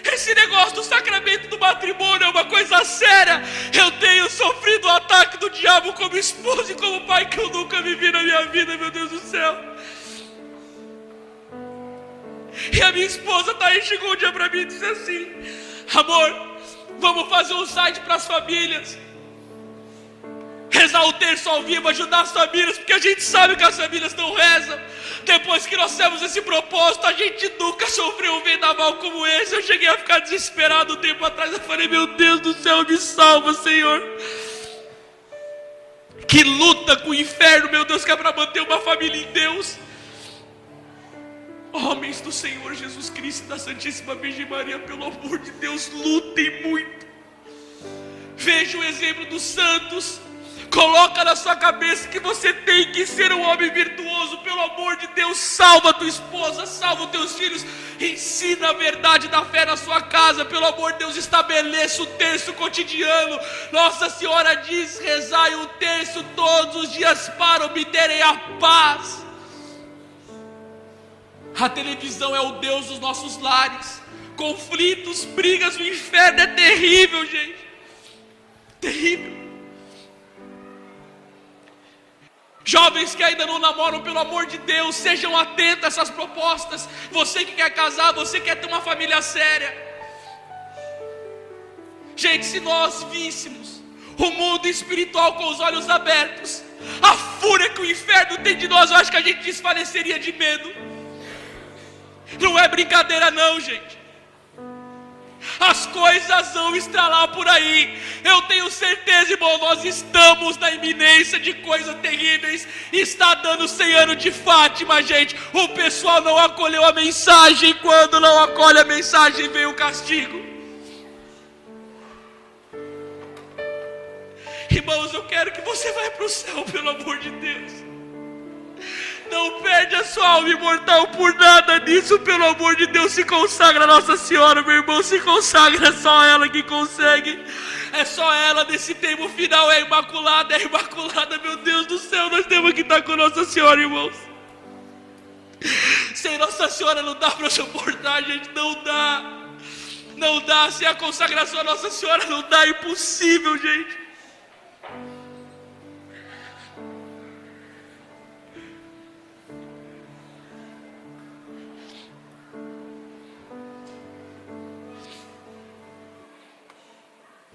Esse negócio do sacramento do matrimônio é uma coisa séria. Eu tenho sofrido o ataque do diabo como esposo e como pai que eu nunca vivi na minha vida, meu Deus do céu. E a minha esposa tá aí, chegou um dia para mim e disse assim: amor, vamos fazer um site para as famílias, rezar o terço ao vivo, ajudar as famílias, porque a gente sabe que as famílias não rezam. Depois que nós temos esse propósito, a gente nunca sofreu um vendaval como esse. Eu cheguei a ficar desesperado um tempo atrás. Eu falei: meu Deus do céu, me salva, Senhor. Que luta com o inferno, meu Deus, que é para manter uma família em Deus. Homens do Senhor Jesus Cristo e da Santíssima Virgem Maria, pelo amor de Deus, lutem muito. Veja o exemplo dos santos. Coloca na sua cabeça que você tem que ser um homem virtuoso. Pelo amor de Deus, salva a tua esposa, salva os teus filhos. Ensina a verdade da fé na sua casa. Pelo amor de Deus, estabeleça o terço cotidiano. Nossa Senhora diz: rezai o terço todos os dias para obterem a paz. A televisão é o Deus dos nossos lares. Conflitos, brigas, o inferno é terrível, gente. Terrível. Jovens que ainda não namoram, pelo amor de Deus, sejam atentos a essas propostas. Você que quer casar, você que quer ter uma família séria. Gente, se nós víssemos o mundo espiritual com os olhos abertos, a fúria que o inferno tem de nós, eu acho que a gente desfaleceria de medo. Não é brincadeira não, gente. As coisas vão estralar por aí. Eu tenho certeza, irmão, nós estamos na iminência de coisas terríveis. Está dando 100 anos de Fátima, gente. O pessoal não acolheu a mensagem. Quando não acolhe a mensagem, vem o castigo. Irmãos, eu quero que você vá para o céu, pelo amor de Deus. Não perde a sua alma imortal por nada disso, pelo amor de Deus. Se consagra a Nossa Senhora, meu irmão, se consagra, é só ela que consegue. É só ela nesse tempo final, é imaculada, meu Deus do céu. Nós temos que estar com Nossa Senhora, irmãos. Sem Nossa Senhora não dá para suportar, gente, não dá. Não dá, sem a consagração a Nossa Senhora não dá, é impossível, gente.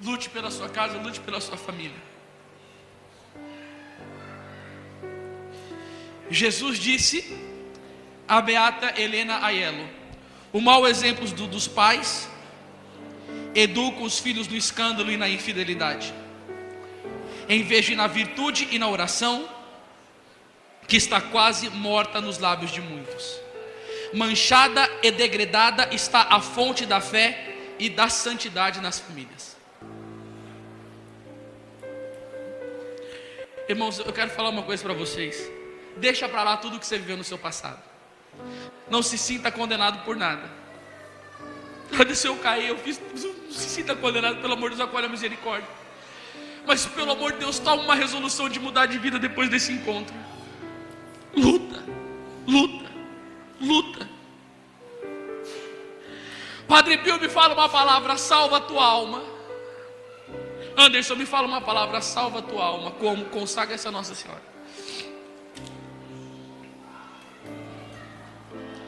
Lute pela sua casa, lute pela sua família. Jesus disse a beata Helena Aiello: o mau exemplo dos pais educa os filhos no escândalo e na infidelidade, em vez de na virtude e na oração, que está quase morta nos lábios de muitos. Manchada e degradada está a fonte da fé e da santidade nas famílias. Irmãos, eu quero falar uma coisa para vocês. Deixa para lá tudo que você viveu no seu passado. Não se sinta condenado por nada. Se eu cair, não se sinta condenado, pelo amor de Deus, acolhe a misericórdia. Mas pelo amor de Deus, toma uma resolução de mudar de vida depois desse encontro. Luta, luta, luta. Padre Pio, me fala uma palavra: salva a tua alma. Anderson, me fala uma palavra: salva a tua alma. Como? Consagra essa Nossa Senhora.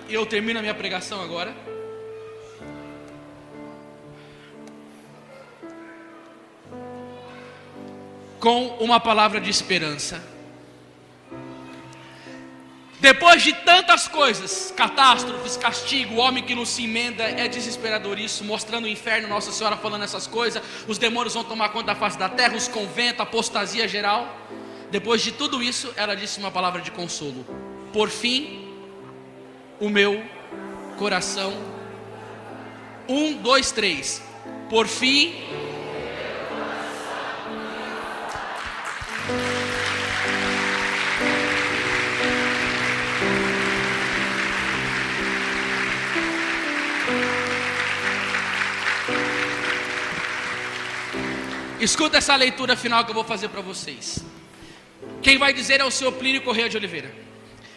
E eu termino a minha pregação agora com uma palavra de esperança. Depois de tantas coisas, catástrofes, castigo, o homem que não se emenda, é desesperador isso, mostrando o inferno, Nossa Senhora falando essas coisas, os demônios vão tomar conta da face da terra, os conventos, apostasia geral. Depois de tudo isso, ela disse uma palavra de consolo: por fim, o meu coração. 1, 2, 3. Por fim. Escuta essa leitura final que eu vou fazer para vocês. Quem vai dizer é o senhor Plínio Correia de Oliveira.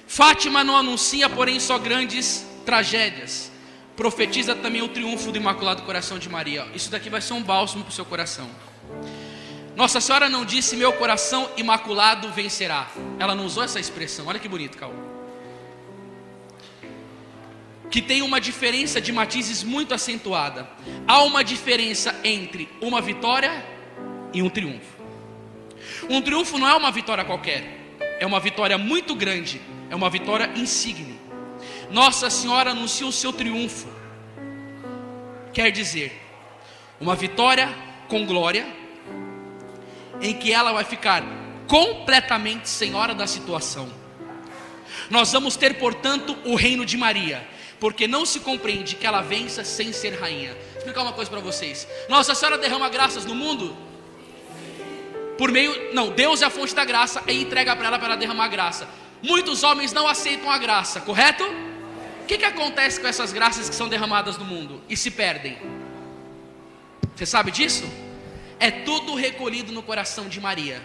Fátima não anuncia, porém, só grandes tragédias. Profetiza também o triunfo do Imaculado Coração de Maria. Isso daqui vai ser um bálsamo para o seu coração. Nossa Senhora não disse: meu coração imaculado vencerá. Ela não usou essa expressão. Olha que bonito, Cal. Que tem uma diferença de matizes muito acentuada. Há uma diferença entre uma vitória e um triunfo. Um triunfo não é uma vitória qualquer, é uma vitória muito grande, é uma vitória insigne. Nossa Senhora anuncia o seu triunfo, quer dizer, uma vitória com glória, em que ela vai ficar completamente senhora da situação. Nós vamos ter, portanto, o reino de Maria, porque não se compreende que ela vença sem ser rainha. Vou explicar uma coisa para vocês. Nossa Senhora derrama graças no mundo por meio, não, Deus é a fonte da graça e entrega para ela derramar graça. Muitos homens não aceitam a graça, correto? O que acontece com essas graças que são derramadas no mundo e se perdem? Você sabe disso? É tudo recolhido no coração de Maria.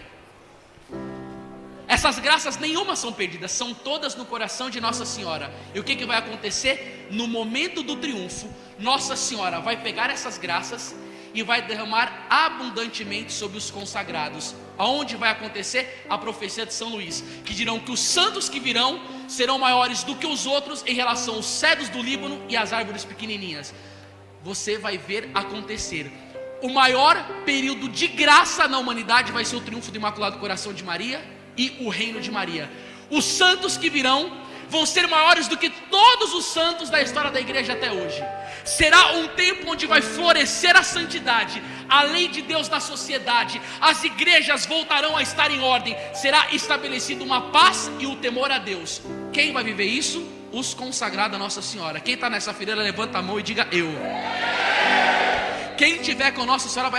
Essas graças nenhuma são perdidas, são todas no coração de Nossa Senhora. E o que vai acontecer? No momento do triunfo, Nossa Senhora vai pegar essas graças e vai derramar abundantemente sobre os consagrados. Aonde vai acontecer? A profecia de São Luís, que dirão que os santos que virão serão maiores do que os outros em relação aos cedros do Líbano e às árvores pequenininhas. Você vai ver acontecer. O maior período de graça na humanidade vai ser o triunfo do Imaculado Coração de Maria e o reino de Maria. Os santos que virão vão ser maiores do que todos os santos da história da igreja até hoje. Será um tempo onde vai florescer a santidade, a lei de Deus na sociedade, as igrejas voltarão a estar em ordem, será estabelecida uma paz e o temor a Deus. Quem vai viver isso? Os consagrados a Nossa Senhora. Quem está nessa fileira, levanta a mão e diga eu. Quem tiver com Nossa Senhora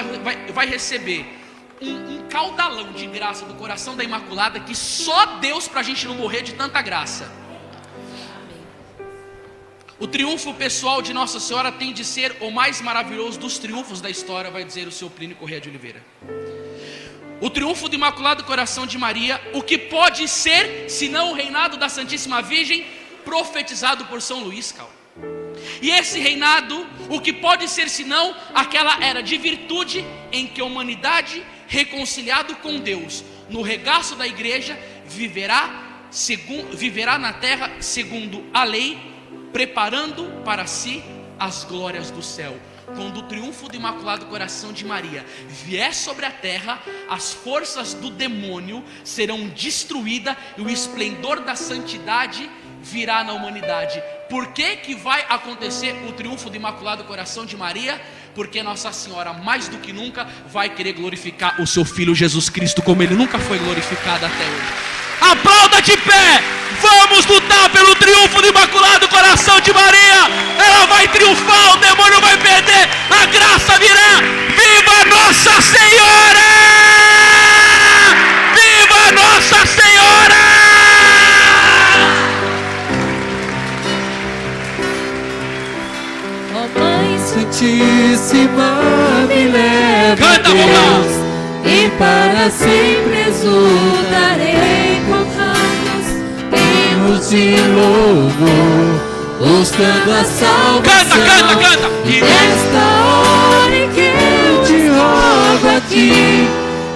vai receber um caudalão de graça do coração da Imaculada, que só Deus, para a gente não morrer de tanta graça. O triunfo pessoal de Nossa Senhora tem de ser o mais maravilhoso dos triunfos da história, vai dizer o seu Plínio Corrêa de Oliveira. O triunfo do Imaculado Coração de Maria, o que pode ser, senão o reinado da Santíssima Virgem, profetizado por São Luís, Cal. E esse reinado, o que pode ser senão aquela era de virtude em que a humanidade, reconciliado com Deus, no regaço da igreja, viverá na terra segundo a lei, preparando para si as glórias do céu. Quando o triunfo do Imaculado Coração de Maria vier sobre a terra, as forças do demônio serão destruídas e o esplendor da santidade virá na humanidade. Por que vai acontecer o triunfo do Imaculado Coração de Maria? Porque Nossa Senhora, mais do que nunca, vai querer glorificar o seu Filho Jesus Cristo, como Ele nunca foi glorificado até hoje. Aplauda de pé! Vamos lutar pelo triunfo do Imaculado Coração de Maria! Ela vai triunfar, o demônio vai perder, a graça virá! Viva Nossa Senhora! Viva Nossa Senhora! Ó Mãe Santíssima, me leva, canta, Deus, e para sempre exultarei com cantos, hinos de louvor, buscando a salvação. Canta! E nesta hora em que eu te rogo aqui,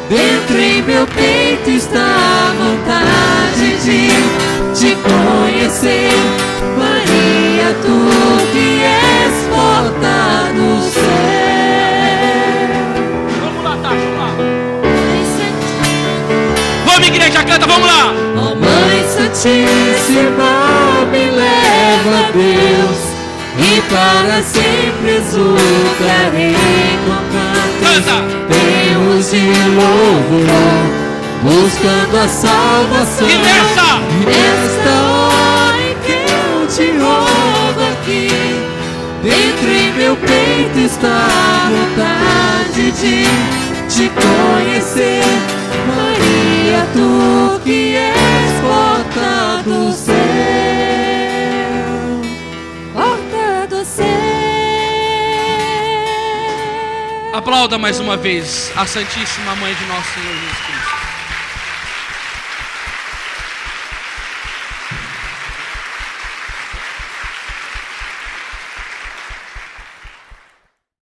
dentro em meu peito está a vontade de te conhecer, Maria, tu que és porta do céu. Vamos lá, Tati, vamos lá. Vamos, igreja, canta, vamos lá. Ó Mãe Santíssima, me leva, Deus, e para sempre exultarei com cantos, hinos de louvor, buscando a salvação. E nesta hora em que eu te rogo aqui, dentro em meu peito está a vontade de te conhecer, Maria, tu que és porta do céu, porta do céu. Aplauda mais uma vez a Santíssima Mãe de Nosso Senhor Jesus Cristo.